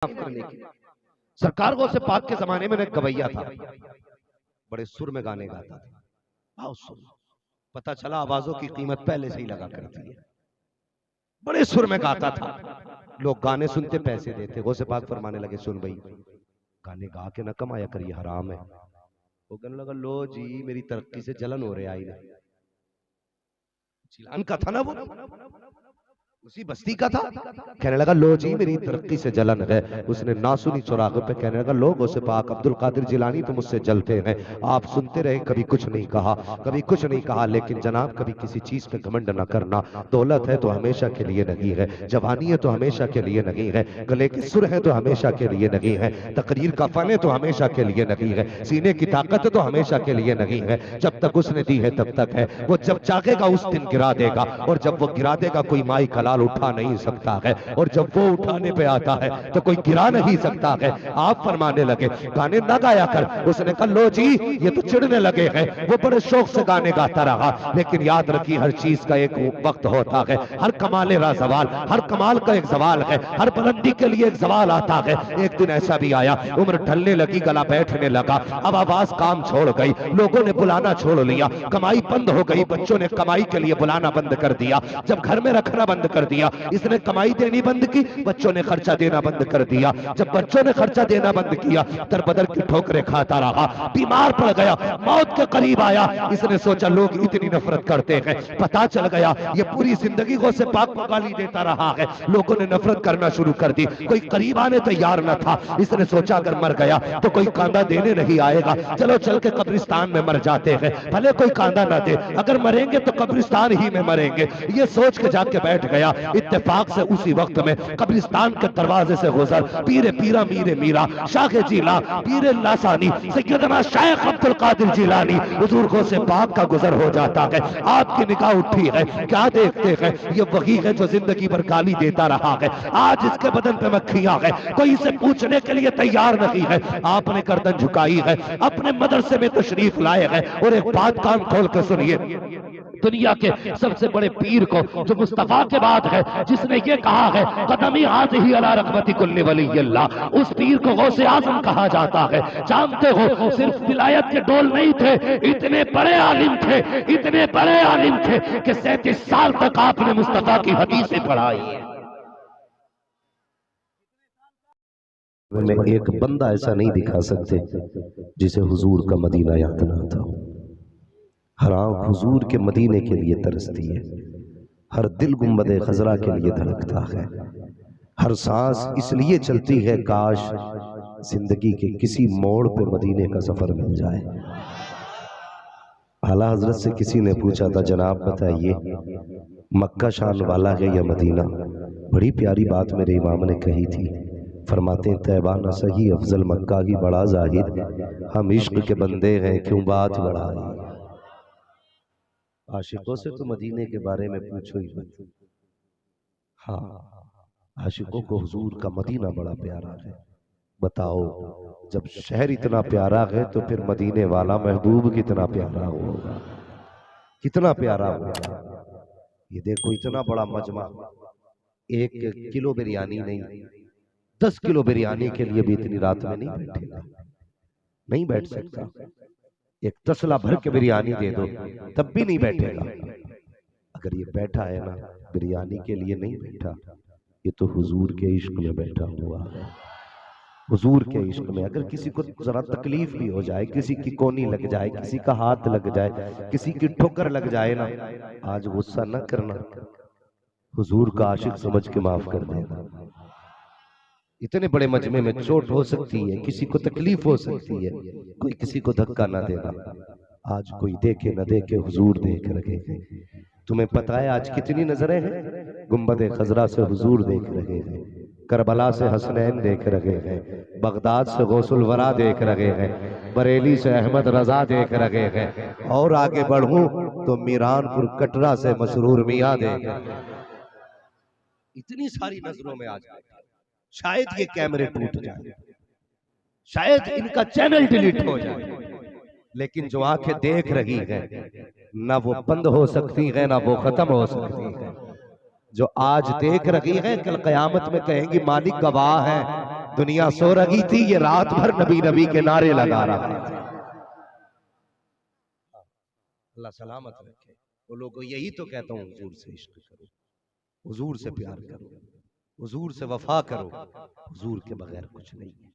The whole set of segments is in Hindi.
करने की। सरकार गौसे पाक के जमाने में एक गवैया था, बड़े सुर में गाने गाता था, बहुत सुर। पता चला आवाजों की कीमत पहले से ही लगा करती है। बड़े सुर में गाता था, लोग गाने सुनते पैसे देते। गौसे पाक फरमाने लगे, सुन भाई, गाने गा के न कमाया कर, ये हराम है। वो कहने लगा, लो जी मेरी तरक्की से जलन हो रहे आई ना। जिलान का था ना वो, उसी बस्ती का था। कहने लगा, लो जी मेरी तरक्की से जलन है। उसने नासुनी चौराहे पे कहने लगा, लोगों से पाक अब्दुल कादिर जिलानी तो मुझसे जलते हैं। आप सुनते रहे, कभी कुछ नहीं कहा, कभी कुछ नहीं कहा, लेकिन जनाब कभी किसी चीज पे घमंड न करना। दौलत है तो हमेशा के लिए नहीं है, जवानी है तो हमेशा के लिए नहीं है, गले की सुर है तो हमेशा के लिए नहीं है, तकरीर का फन है तो हमेशा के लिए नहीं है, सीने की ताकत है तो हमेशा के लिए नहीं है। जब तक उसने दी है तब तक है। वो जब चाहेगा उस दिन गिरा देगा, और जब वो गिरा देगा कोई माई कलाल उठा नहीं सकता है, और जब वो उठाने पे आता है तो कोई गिरा नहीं सकता है। आप फरमाने लगे, गाने ना गाया कर। उसने कहा, लो जी ये तो चिढ़ने लगे हैं। वो बड़े शौक से गाने गाता रहा, लेकिन याद रखिए हर चीज का एक वक्त होता है। हर कमाल रा सवाल, हर कमाल का एक सवाल है, हर बुलंदी के लिए एक सवाल आता है। एक दिन ऐसा भी आया, उम्र ढलने लगी, गला बैठने लगा, अब आवाज काम छोड़ गई, लोगों ने बुलाना छोड़ लिया, कमाई बंद हो गई, बच्चों ने कमाई के लिए बुलाना बंद कर दिया, जब घर में रखना बंद कर दिया, इसने कमाई देनी बंद की, बच्चों ने खर्चा देना बंद कर दिया। जब बच्चों ने खर्चा देना बंद किया, दर बदर की ठोकरें खाता रहा, बीमार पड़ गया, मौत के करीब आया। इसने सोचा लोग इतनी नफरत करते हैं, पता चल गया ये पूरी जिंदगी गौसे पाक को गाली देता रहा है, लोगों ने नफरत करना शुरू कर दी, कोई करीब आने तैयार न था। इसने सोचा अगर मर गया तो कोई कांदा देने नहीं आएगा, चलो चल के कब्रिस्तान में मर जाते हैं, भले कोई कांदा ना दे, अगर मरेंगे तो कब्रिस्तान ही में मरेंगे। ये सोच के जाके बैठ गया। इत्तेफाक से उसी वक्त में कब्रिस्तान के दरवाजे से गुजर पीरे पीरा मीरे मीरा शाखे जिला पीरे लासानी सैयदना शेख अब्दुल कादिर जिलानी हुजूर गौसे पाक का गुजर हो जाता है। आपकी निगाह उठी है, क्या देखते हैं? ये वही है जो जिंदगी भर गाली देता रहा है, आज इसके बदन पे मक्खियां है, कोई इसे पूछने के लिए तैयार नहीं है। आपने गर्दन झुकाई है, अपने मदरसे में तशरीफ लाए हैं, और एक बात कान खोल कर सुनिए, दुनिया के सबसे बड़े पीर को जो मुस्तफा के बाद है, जिसने ये कहा है कदमी हाज़िही अला रग़बती कुल्ली वलिय्यिल्लाह, उस पीर को गौसे आज़म कहा जाता है। जानते हो सिर्फ विलायत के डोल नहीं थे, इतने बड़े आलिम थे, इतने बड़े आलिम थे कि 37 साल तक आपने मुस्तफा की हदीसें पढ़ाई है। में एक बंदा ऐसा नहीं दिखा सकते जिसे हुजूर का मदीना याद ना था। हर आंख हुजूर के मदीने के लिए तरसती है, हर दिल गुंबदे खजरा के लिए धड़कता है, हर सांस इसलिए चलती है काश जिंदगी के किसी मोड़ पे मदीने का सफर मिल जाए। आला हजरत से किसी ने पूछा था, जनाब बताइए मक्का शान वाला है या मदीना? बड़ी प्यारी बात मेरे इमाम ने कही थी। फरमाते तैबा न सही अफजल मक्का की बड़ा जाहिद, हम इश्क के बंदे हैं क्यों बात बढ़ाई। आशिकों से तो मदीने के बारे में पूछो ही मत। हाँ, आशिकों को हुजूर का मदीना बड़ा प्यारा है। बताओ जब शहर इतना प्यारा है तो फिर मदीने वाला महबूब कितना प्यारा होगा, कितना प्यारा होगा। ये देखो इतना बड़ा मजमा, 1 किलो बिरयानी नहीं 10 किलो बिरयानी के लिए भी इतनी रात में नहीं बैठेगा, नहीं बैठ सकता। एक तसला भर के बिरयानी दे दो तब भी नहीं बैठेगा। अगर ये बैठा है ना, बिरयानी के लिए नहीं बैठा, ये तो हुजूर के इश्क में बैठा हुआ है। हुजूर के इश्क में अगर किसी को जरा तकलीफ भी हो जाए, किसी की कोनी लग जाए, किसी का हाथ लग जाए, किसी की ठोकर लग जाए ना, आज गुस्सा न करना, हुजूर का आशिक समझ के माफ कर देना। इतने बड़े मजमे में चोट हो सकती है, किसी को तकलीफ हो सकती है, कोई किसी को धक्का ना देना। आज कोई देखे न देखे हुजूर देख रहे हैं। तुम्हें पता है आज कितनी नजरें हैं? गुंबद खजरा से हुजूर देख रहे हैं, करबला से हसनैन देख रहे हैं, बगदाद से गौसुल वरा देख रहे हैं, बरेली से अहमद रजा देख रहे हैं, और आगे बढ़ूं तो मीरानपुर कटरा से मसरूर मियां देख रहे हैं। इतनी सारी नजरों में आज शायद ये कैमरे टूट जाए, शायद इनका चैनल डिलीट हो जाए, लेकिन जो आंखें देख रही हैं ना वो बंद हो सकती है ना वो खत्म हो सकती है। जो आज देख रही हैं कल कयामत में कहेंगी मालिक गवाह है दुनिया सो रही थी, ये रात भर नबी नबी के नारे लगा रहा था। अल्लाह सलामत रखे। वो लोगों को यही तो कहता हूँ, हुजूर से इश्क करो, हुजूर से प्यार करो, हुजूर से वफा करो। हुजूर के बगैर कुछ नहीं है,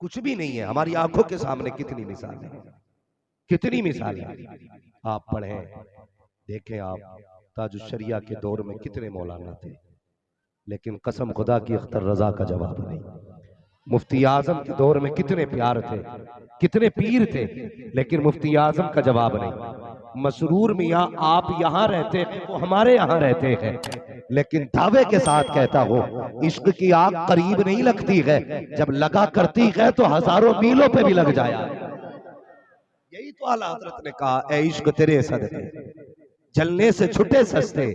कुछ भी नहीं है। हमारी आंखों के सामने कितनी मिसालें हैं, कितनी मिसालें। आप पढ़ें, देखें आप, ताजुश शरिया के दौर में कितने मौलाना थे, लेकिन कसम खुदा की अख्तर रजा का जवाब नहीं। मुफ्ती आजम के दौर में कितने प्यार थे, कितने पीर थे, लेकिन मुफ्ती आजम का जवाब नहीं। मसरूर मियाँ आप यहाँ रहते हैं, वो हमारे यहाँ रहते हैं, लेकिन दावे के साथ कहता हूँ, इश्क की आग करीब नहीं लगती है, जब लगा करती है तो हजारों मीलों पे भी लग जाया। यही तो आला हजरत ने कहा, ए इश्क तेरे सदके जलने से छुटे सस्ते,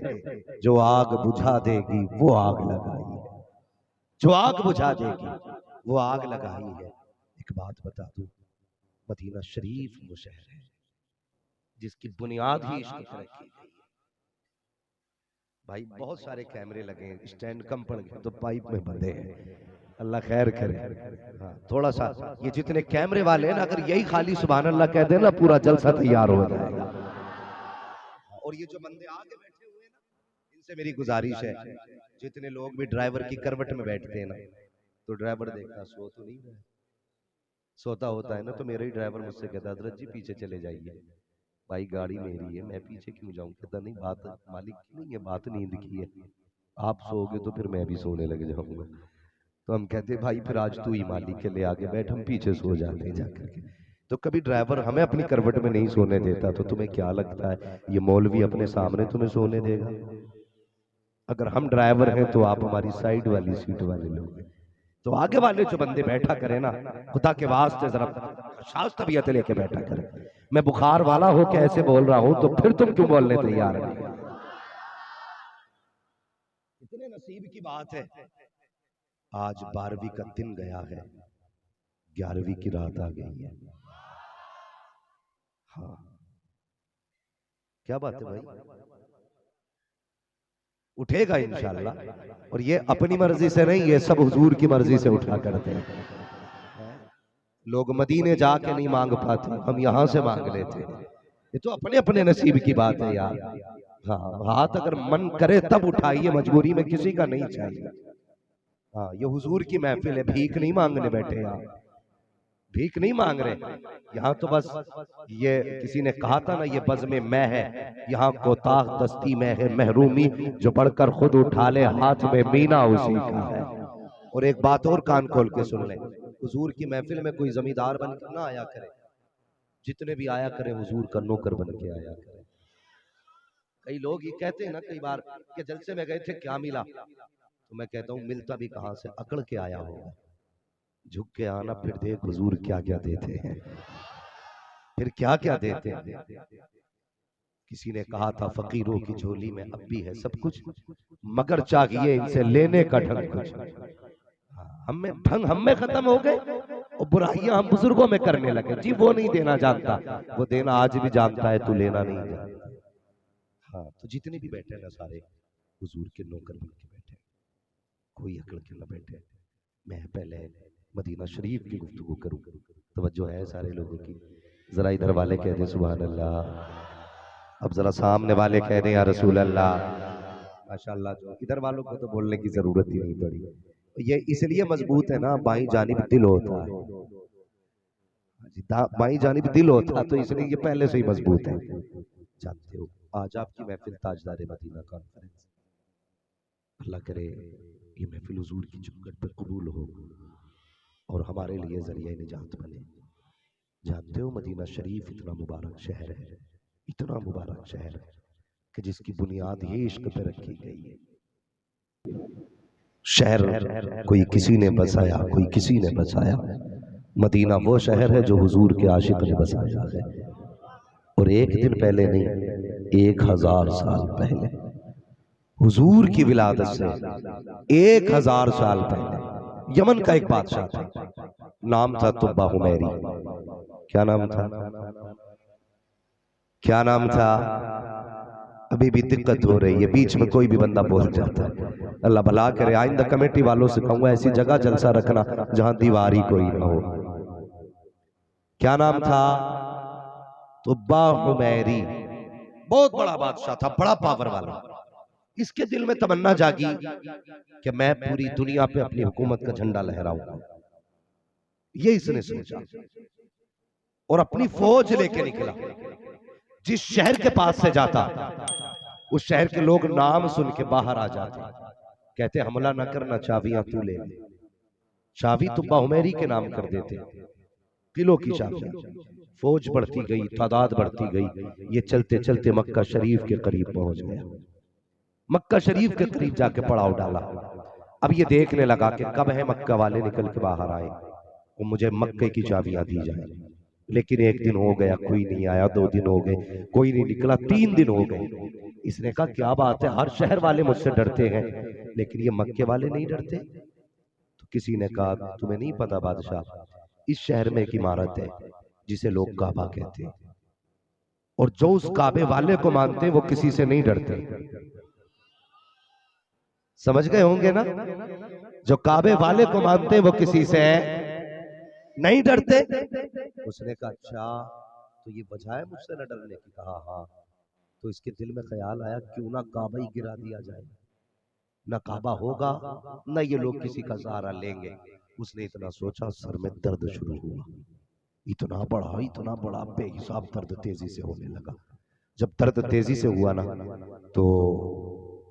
जो आग बुझा देगी वो आग लगाई है, जो आग बुझा देगी वो आग लगाई है। एक बात बता दूं, मदीना शरीफ वो शहर है जिसकी बुनियाद ही इश्क पर रखी गई है। भाई बहुत सारे कैमरे लगे हैं, स्टैंड कम पड़ गए तो पाइप में बंधे हैं, अल्लाह खैर करे। हाँ थोड़ा सा ये जितने कैमरे वाले हैं ना, अगर यही खाली सुभान अल्लाह कह देना पूरा जलसा तैयार हो जाएगा। और ये जो बंदे आगे बैठे हुए हैं ना, इनसे मेरी गुजारिश है, जितने लोग भी ड्राइवर की करवट में बैठते हैं ना, तो ड्राइवर देखता सो तो नहीं रहा, सोता होता है ना तो मेरा ही ड्राइवर मुझसे कहता हजरत जी पीछे चले जाइए। भाई गाड़ी मेरी है, मैं पीछे क्यों जाऊं? कहता नहीं, बात मालिक की नहीं है, बात नींद की है, आप सोओगे तो फिर मैं भी सोने लग जाऊंगा। तो हम कहते भाई फिर आज तू ही मालिक के ले आगे बैठ, हम पीछे सो जाते जाकर के। तो कभी ड्राइवर हमें अपनी करवट में नहीं सोने देता, तो तुम्हें क्या लगता है ये मौलवी अपने सामने तुम्हें सोने देगा? अगर हम ड्राइवर हैं तो आप हमारी साइड वाली सीट वाले लोग हैं, तो आगे वाले जो बंदे बैठा करे ना, खुदा के वास्ते जरा शास तबीयत लेके बैठा करे। मैं बुखार वाला हो के ऐसे बोल रहा हूं, तो फिर तुम क्यों बोलने तैयार नहीं? इतने नसीब की बात है, आज 12वीं का दिन गया है, 11वीं की रात आ गई है। हाँ क्या बात है भाई, उठेगा इंशाल्लाह। और ये अपनी मर्जी से नहीं, ये सब हुजूर की मर्जी से उठा करते हैं। लोग मदीने जाके नहीं मांग पाते, हम यहां से मांग लेते हैं। ये तो अपने अपने नसीब की बात है यार। हाँ हाथ अगर मन करे तब उठाइए, मजबूरी में किसी का नहीं चाहिए। हाँ ये हुजूर की महफिल है, भीख नहीं मांगने बैठे यहाँ, भीख नहीं मांग रहे यहाँ। तो बस ये किसी ने कहा था ना, ये बज़्म मैं है, यहाँ कोताह दस्ती में है महरूमी, जो बढ़कर खुद उठा ले हाथ में मीना उसी का है। और एक बात और कान खोल के सुन ले, हुजूर की महफिल में कोई जमींदार बनकर ना आया करे, जितने भी आया करे हुजूर का नौकर बन के आया करे। कई लोग ये कहते हैं ना कई बार कि जलसे में गए थे क्या मिला, तो मैं कहता हूँ मिलता भी कहां से, अकड़ के आया होगा। झुक के आना, फिर देख हुजूर क्या क्या देते हैं, फिर क्या क्या देते हैं। किसी ने कहा था फकीरों की झोली में अब भी है सब कुछ, मगर चाहिए इनसे लेने का ढंग कुछ। हमें ढंग हम में खत्म हो गए और बुराइयां हम बुजुर्गों में करने लगे। जी वो नहीं देना जानता, वो देना आज भी जानता है, तू लेना नहीं जानता। हाँ तो जितने भी बैठे ना सारे हुजूर के नौकर बन के बैठे, कोई अकड़ के ना बैठे। मैं पहले मदीना शरीफ की गुफ्तगू करूं, तवज्जो है सारे लोगों की। जरा इधर वाले कह दें सुभान अल्लाह, अब जरा सामने वाले कह दें या रसूल अल्लाह। माशाअल्लाह, जो इधर वालों को तो बोलने की जरूरत ही नहीं पड़ी। ये इसलिए मजबूत है ना, बाईं जानिब दिल होता है, बाईं जानिब दिल होता तो इसलिए ये पहले से ही मजबूत है। जानते हो आज आपकी महफिल ताजदार मदीना कॉन्फ्रेंस, अल्लाह करे ये महफिल हुजूर की चुंगट पर कबूल हो और हमारे लिए जरिया निजात बने। जानते हो मदीना शरीफ इतना मुबारक शहर है, इतना मुबारक शहर है कि जिसकी बुनियाद ये इश्क पे रखी गई है। शहर कोई किसी ने बसाया, कोई किसी ने बसाया। मदीना वो शहर है जो हुजूर के आशिक ने बसाया है। और एक दिन पहले नहीं, 1000 साल पहले, हुजूर की विलादत से 1000 साल पहले यमन का एक बादशाह था, नाम था तुब्बा हुमैरी। क्या नाम था? क्या नाम था? अभी भी दिक्कत हो रही है, बीच में कोई भी बंदा बोल जाता है। अल्लाह भला करे, आइंदा कमेटी वालों से कहूंगा ऐसी जगह जलसा रखना जहां दीवारी कोई ना हो। क्या नाम था? तुब्बा हुमैरी, बहुत बड़ा बादशाह था, बड़ा पावर वाला। इसके दिल में तमन्ना जागी कि मैं पूरी दुनिया पे अपनी हुकूमत का झंडा लहराऊंगा। ये इसने सोचा और अपनी फौज लेके निकला। जिस शहर के पास से जाता उस शहर के लोग नाम सुन के बाहर आ जाते, कहते हमला न करना, चाबियां तू ले ले। चाबी तुब्बा हुमैरी के नाम कर देते, किलो की चाबी। फौज बढ़ती गई, तादाद बढ़ती गई। ये चलते चलते मक्का शरीफ के करीब पहुंच गया। मक्का शरीफ के करीब जाके पड़ाव डाला। अब ये देखने लगा कि कब है मक्का वाले निकल के बाहर आए और मुझे मक्के की चाबियां दी जाए। लेकिन एक दिन हो गया, कोई नहीं आया। 2 दिन हो गए, कोई नहीं निकला। 3 दिन हो गए। इसने कहा क्या बात है, हर शहर वाले मुझसे डरते हैं लेकिन ये मक्के वाले नहीं डरते। तो किसी ने कहा तुम्हें नहीं पता बादशाह, इस शहर में एक इमारत है जिसे लोग काबा कहते हैं, और जो उस काबे वाले को मानते हैं वो किसी से नहीं डरते। समझ गए होंगे ना? जो काबे वाले को मानते हैं वो किसी से नहीं डरते। उसने कहा अच्छा, तो ये वजह है मुझसे न डरने की? कहा हाँ। तो इसके दिल में ख्याल आया क्यों ना काबा ही गिरा दिया जाए। न काबा होगा न ये लोग किसी का सहारा लेंगे। उसने इतना सोचा, सर में दर्द शुरू हुआ। इतना बड़ा बेहिसाब दर्द तेजी से होने लगा। जब दर्द तेजी से हुआ ना तो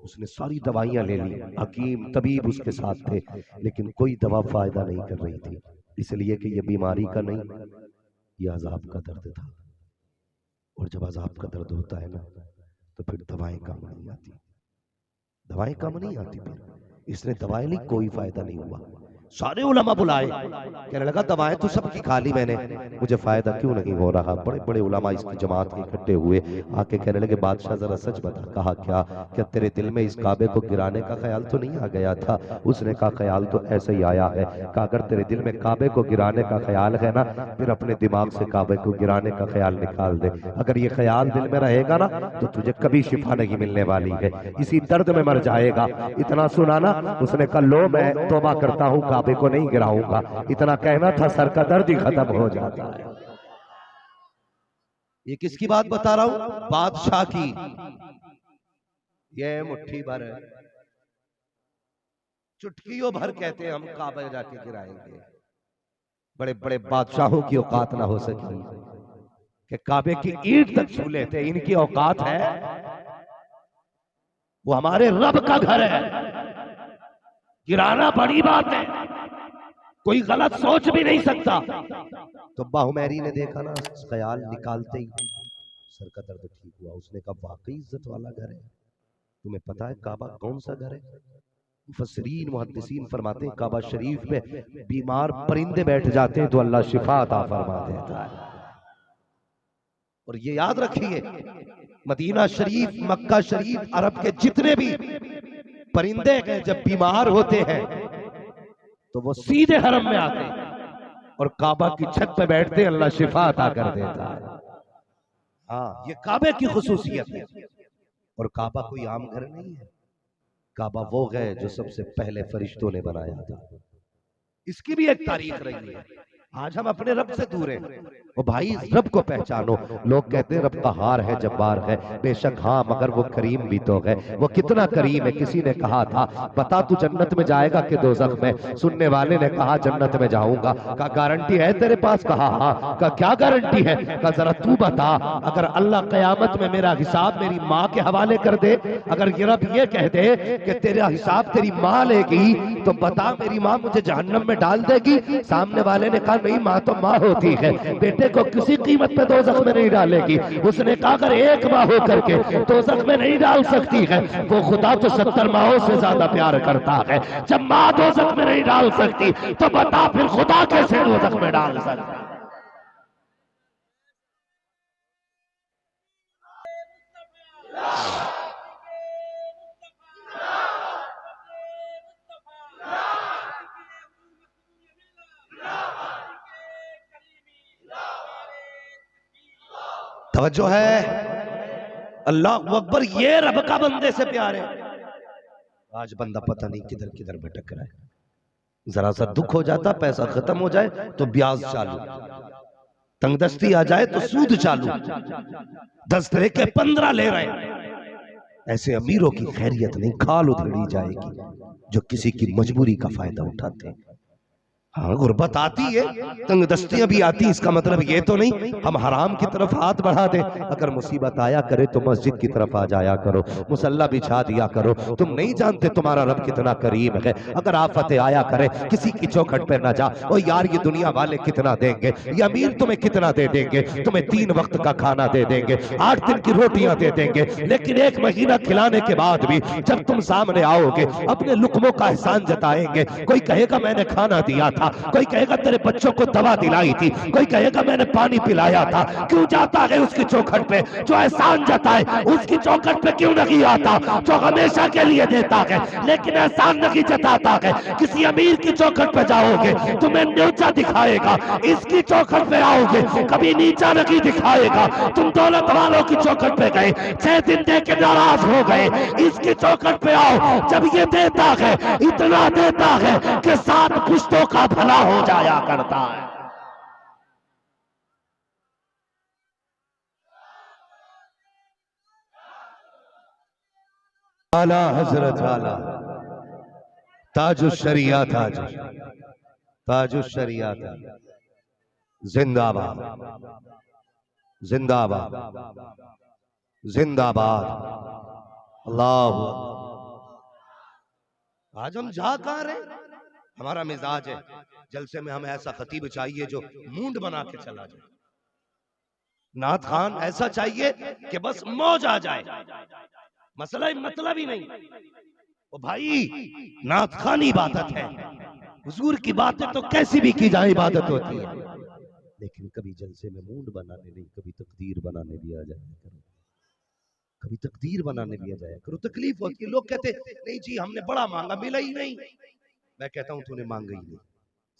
उसने सारी दवाइयां ले ली। हकीम तबीब उसके साथ थे लेकिन कोई दवा फायदा नहीं कर रही थी, इसलिए कि ये बीमारी का नहीं, ये अजाब का दर्द था। और जब अजाब का दर्द होता है ना तो फिर दवाएं काम नहीं आती, दवाएं काम नहीं आती। फिर इसने दवाएं ली, कोई फायदा नहीं हुआ। सारे उलमा बुलाए, कहने लगा दवाएं तो सबकी खा ली मैंने, मुझे फायदा क्यों नहीं हो रहा। बड़े बड़े उलमा इसकी जमात के इकट्ठे हुए, आके कहने लगे बादशाह जरा सच बता। कहा क्या? क्या तेरे दिल में इस काबे को गिराने का ख्याल तो नहीं आ गया था? उसने कहा ख्याल तो ऐसे ही आया है। कहा अगर तेरे दिल में काबे को गिराने का ख्याल है ना, फिर अपने दिमाग से काबे को गिराने का ख्याल निकाल दे। अगर ये ख्याल दिल में रहेगा ना तो तुझे कभी शिफा नहीं मिलने वाली है, इसी दर्द में मर जाएगा। इतना सुना ना, उसने कहा लो मैं तौबा करता हूं, काबे को नहीं गिराऊंगा। इतना कहना था, सर का दर्द ही खत्म हो जाता है। ये किसकी बात बता रहा हूं? बादशाह की। ये मुट्ठी भर है, चुटकियों भर कहते हैं हम काबे जाके गिराएंगे। बड़े बड़े बादशाहों की औकात ना हो सकी कि काबे की ईंट तक छू लेते। इनकी औकात है, वो हमारे रब का घर है, गिराना बड़ी बात है, कोई गलत सोच भी नहीं सकता। तो बाहुमैरी ने देखा ना, ख्याल निकालते ही सर का दर्द ठीक हुआ। उसने कहा वाकई इज्जत वाला घर है। तुम्हें पता है काबा कौन सा घर है? मुफस्सिरीन मुहद्दिसीन फरमाते हैं काबा शरीफ पे बीमार परिंदे बैठ जाते हैं तो अल्लाह शिफा अता फरमा देता है। और ये याद रखिए, मदीना शरीफ, मक्का शरीफ, अरब के जितने भी परिंदे हैं जब बीमार होते हैं तो वो सीधे हरम में आते हैं और काबा की छत पे बैठते हैं, अल्लाह शिफा अता कर देता है। हाँ, ये काबे की खुसूसियत है। और काबा कोई आम घर नहीं है, काबा वो है जो सबसे पहले फरिश्तों ने बनाया था। इसकी भी एक तारीख रही है। आज हम अपने रब से दूर हैं, वो भाई इस रब को पहचानो। लोग कहते हैं रब कहार है, जब्बार है, बेशक हाँ, मगर वो करीम भी तो है। वो कितना करीम है। किसी ने कहा था बता तू जन्नत में जाएगा कि दोज़ख में? सुनने वाले ने कहा जन्नत में जाऊंगा। का गारंटी है तेरे पास? कहा हाँ। का क्या गारंटी है? का जरा तू बता, अगर अल्लाह कयामत में मेरा हिसाब मेरी माँ के हवाले कर दे, अगर ये रब ये कह दे कि तेरा हिसाब तेरी माँ लेगी, तो बता मेरी माँ मुझे जहन्नम में डाल देगी? सामने वाले ने कहा नहीं, माँ तो माँ होती है, बेटे को किसी कीमत पे दोज़ख में नहीं डालेगी। उसने कहा अगर एक माँ हो करके दोज़ख में नहीं डाल सकती है, वो खुदा तो 70 माँओं से ज्यादा प्यार करता है। जब माँ दोज़ख में नहीं डाल सकती तो बता फिर खुदा कैसे दोज़ख में डाल सकता है? तवज्जो है। अल्लाह अकबर, ये रब का बंदे से प्यार है। आज बंदा पता नहीं किधर किधर भटक रहा है। जरा सा दुख हो जाता, पैसा खत्म हो जाए तो ब्याज चालू, तंगदस्ती आ जाए तो सूद चालू, 10 तरह के 15 ले रहे हैं। ऐसे अमीरों की खैरियत नहीं, खाल उधेड़ी जाएगी जो किसी की मजबूरी का फायदा उठाते हैं। हाँ, गुर्बत आती है, तंगदस्तियां भी आती, इसका मतलब ये तो नहीं हम हराम की तरफ हाथ बढ़ा दें। अगर मुसीबत आया करे तो मस्जिद की तरफ आ जाया करो, मुसल्ला बिछा दिया करो। तुम नहीं जानते तुम्हारा रब कितना करीम है। अगर आफतें आया करे, किसी की चौखट पे ना जा। ओ यार, ये दुनिया वाले कितना देंगे, ये अमीर तुम्हें कितना दे देंगे, तुम्हें 3 वक्त का खाना दे देंगे, 8 दिन की रोटियां दे देंगे, लेकिन 1 महीना खिलाने के बाद भी जब तुम सामने आओगे अपने लुकमों का एहसान जताएंगे। कोई कहेगा मैंने खाना दिया था, कोई कहेगा तेरे बच्चों को दवा दिलाई थी, कोई कहेगा मैंने पानी पिलाया था। क्यों जाता है उसकी चौखट पे? जो एहसान जताए उसकी चौखट पे क्यों नहीं आता? जो हमेशा के लिए देता है लेकिन एहसान नहीं जताता है। किसी अमीर की चौखट पे जाओगे तुम्हें नीचा दिखाएगा, इसकी चौखट पे आओगे कभी नीचा नहीं दिखाएगा। तुम दौलत वालों की चौखट पे गए, 6 दिन दे के नाराज हो गए, इसकी चौखट पे आओ जब ये देता है, इतना देता है कि 7 पुश्तों का भला हो जाया करता है। आला हजरत आला ताजुश शरियत, ताजुश शरियत जिंदाबाद, जिंदाबाद, जिंदाबाद। अल्लाह, आज हम जा कहां रहे? हमारा मिजाज है जलसे में हमें ऐसा खतीब चाहिए जो मूंड बना के चला जाए, नात खान ऐसा चाहिए कि बस मौज आ जाए, मसला मतलब ही नहीं। ओ भाई, नात खान इबादत है, हुजूर की बातें तो कैसी भी की जाए इबादत होती है, लेकिन कभी जलसे में मूंड बनाने नहीं, कभी तकदीर बनाने भी आ जाए करो, कभी तकदीर बनाने भी आ जाए करो। तकलीफ होती है, लोग कहते नहीं जी हमने बड़ा मांगा मिला ही नहीं। मैं कहता हूं तूने मांगा ही नहीं।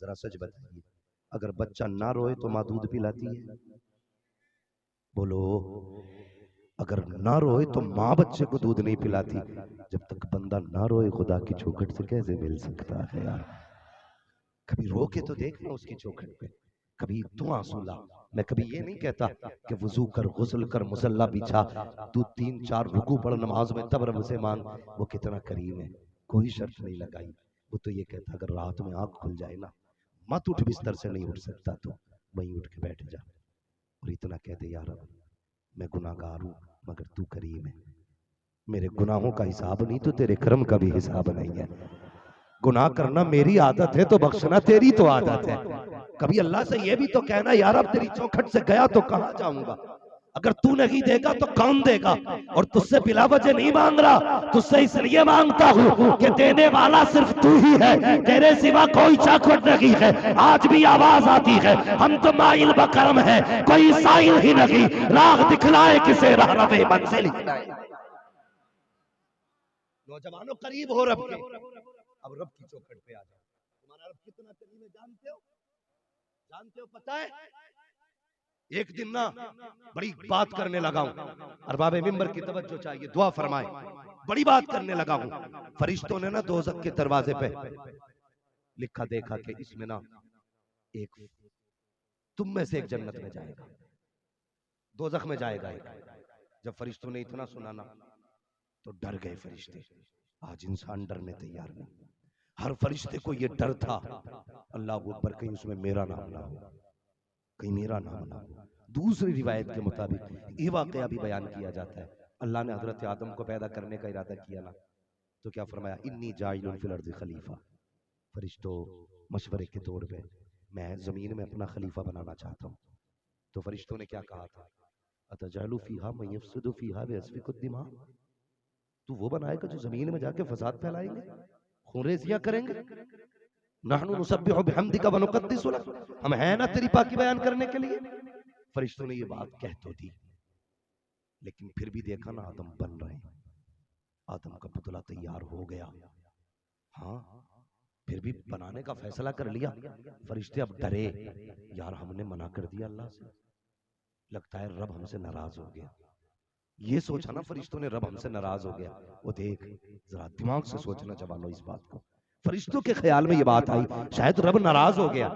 जरा सच बताइए, अगर बच्चा ना रोए तो माँ दूध पिलाती है? बोलो, अगर ना रोए तो माँ बच्चे को दूध नहीं पिलाती। जब तक बंदा ना रोए खुदा की चौखट से कैसे मिल सकता है यार? कभी रो के तो देखना उसकी चौखट पे, कभी तू आंसू ला। मैं कभी ये नहीं कहता कि वजू कर, गुस्ल कर, मुसल्ला बिछा, तू 3-4 रुकू पढ़ नमाज में, तब रब से मांग, वो कितना करीम है। कोई शर्त नहीं लगाई। वो तो ये कहता अगर रात में आंख खुल जाए ना, मत उठ, बिस्तर से नहीं उठ सकता तो वहीं उठ के बैठ जा और इतना कह दे यार मैं गुनाहगार हूं मगर तू करीम है, मेरे गुनाहों का हिसाब नहीं तो तेरे कर्म का भी हिसाब नहीं है। गुनाह करना मेरी आदत है तो बख्शना तेरी तो आदत है। कभी अल्लाह से ये भी तो कहना यार अब तेरी चौखट से गया तो कहां जाऊंगा, अगर तू नहीं देगा तो कौन देगा? और तुझसे बिला वजह नहीं मांग रहा, तुझसे इसलिए मांगता हूं कि देने वाला सिर्फ तू ही है, तेरे सिवा कोई चौखट नहीं है। आज भी आवाज आती है हम तो माइल बकरम है, कोई साइल ही नहीं, राह दिखलाए किसे राह रवे मंजिल ही नहीं। नौजवानों करीब हो रब के, अब रब की चौखट पे आ जाओ। तुम्हारा रब कितना करीब है जानते हो? जानते हो? पता है एक दिन ना बड़ी बात करने लगा हूं, अरबाबे मिंबर की तवज्जो चाहिए, दुआ फरमाए। बड़ी बात करने लगा हूं, फरिश्तों ने ना दोज़ख के दरवाजे पे लिखा देखा कि इसमें ना एक तुम में से एक जन्नत में जाएगा, दोज़ख में जाएगा एक। जब फरिश्तों ने इतना सुना ना तो डर गए फरिश्ते। आज इंसान डरने तैयार नहीं, हर फरिश्ते को ये डर था अल्लाह अकबर कहीं उसमें मेरा नाम ना हो, कहीं मेरा नाम ना हो। दूसरी रिवायत के मुताबिक ये वाकया भी बयान किया जाता है, अल्लाह ने हजरत आदम को पैदा करने का इरादा किया ना तो क्या फरमाया, इन्नी जाइलुन फिल अर्ज़ि खलीफा। फरिश्तों मशवरे के तौर पे मैं जमीन में अपना खलीफा बनाना चाहता हूँ। तो फरिश्तों ने क्या कहा था, अतजअलु फीहा मन यफ्सिदु फीहा व यस्फिकु दिमा, तू वो बनाएगा जो जमीन में जाके फसाद फैलाएंगे, खून-रेज़ियां करेंगे। नहनु नुसब्बिहु बिहम्दिका व नुक़द्दिसु लक, हम हैं ना तेरी पाकी बयान करने के लिए। फरिश्तों ने ये बात कह तो दी, लेकिन फिर भी देखा ना आदम बन रहे, आदम का पुतला तैयार हो गया। हाँ, फिर भी बनाने का फैसला कर लिया। फरिश्ते अब डरे, यार हमने मना कर दिया अल्लाह से, लगता है रब हमसे नाराज हो गया। ये सोचा ना फरिश्तों ने रब हमसे नाराज हो गया। वो देख, जरा दिमाग से सोचना जवानों इस बात को। फरिश्तों के ख्याल में ये बात आई, शायद रब नाराज हो गया।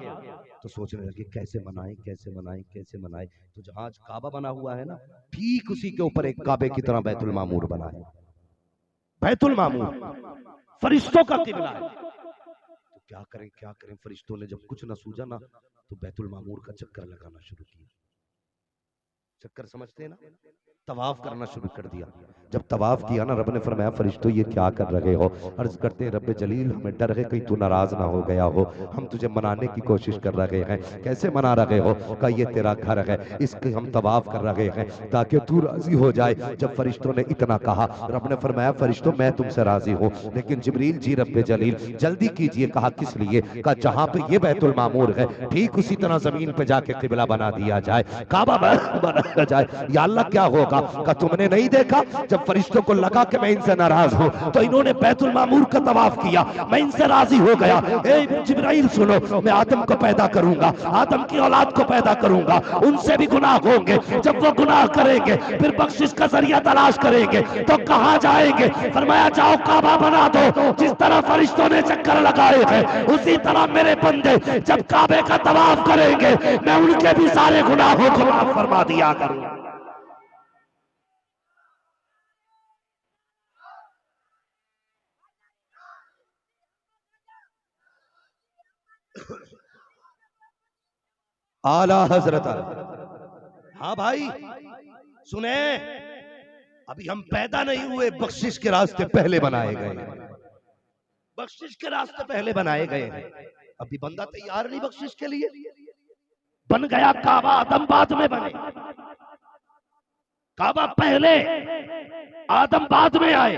तो सोचने लगे कैसे मनाएं, कैसे मनाएं, कैसे मनाएं। तो जहां आज काबा बना हुआ है ना, ठीक उसी के ऊपर एक काबे की तरह बैतुल मामूर बना है। बैतुल मामूर फरिश्तों का किबला है। तो क्या करें, क्या करें। फरिश्तों ने जब कुछ ना सूझा ना, तो बैतुल मामूर का चक्कर लगाना शुरू किया। चक्कर समझते हैं ना, तवाफ करना शुरू कर दिया। जब तवाफ किया ना, रब ने फरमाया फरिश्तों ये क्या कर रहे हो। अर्ज करते हैं रब जलील हमें डर है कहीं तू नाराज ना हो गया हो, हम तुझे मनाने की कोशिश कर रहे हैं। कैसे मना रहे हो, का ये तेरा घर है, इसके हम तवाफ कर रहे हैं ताकि तू राजी हो जाए। जब फरिश्तों ने इतना कहा, रब ने फरमाया फरिश्तों मैं तुमसे राजी हूँ, लेकिन जिब्रील जी रब जलील जल्दी कीजिए। कहा किस लिए, का जहां पे ये बैतुल मामूर है ठीक उसी तरह जमीन पे जाके किबला बना दिया जाए, काबा बनाया जाए। या अल्लाह क्या होगा, का तुमने नहीं देखा जब फरिश्तों को लगा कि मैं इनसे नाराज हूं, तो इन्होंने बैतुल मामूर का तवाफ किया, मैं इनसे राजी हो गया। ए जिब्राइल सुनो, मैं आदम को पैदा करूंगा, आदम की औलाद को पैदा करूंगा, उनसे भी गुनाह होंगे। जब वो गुनाह करेंगे फिर बख्शिश का जरिया तलाश करेंगे, तो कहां जाएंगे। फरमाया जाओ काबा बना दो। जिस तरह फरिश्तों ने चक्कर लगाए हैं, उसी तरह मेरे बंदे जब काबे का तवाफ करेंगे, मैं उनके भी सारे गुनाहों को माफ फरमा दिया करूंगा। आला हजरत। हाँ भाई सुने, अभी हम पैदा नहीं हुए, बख्शिश के रास्ते पहले बनाए गए हैं। बख्शिश के रास्ते पहले बनाए गए हैं। अभी बंदा तैयार नहीं बख्शिश के लिए, बन गया काबा, आदम बाद में बने। काबा पहले, आदम बाद में आए।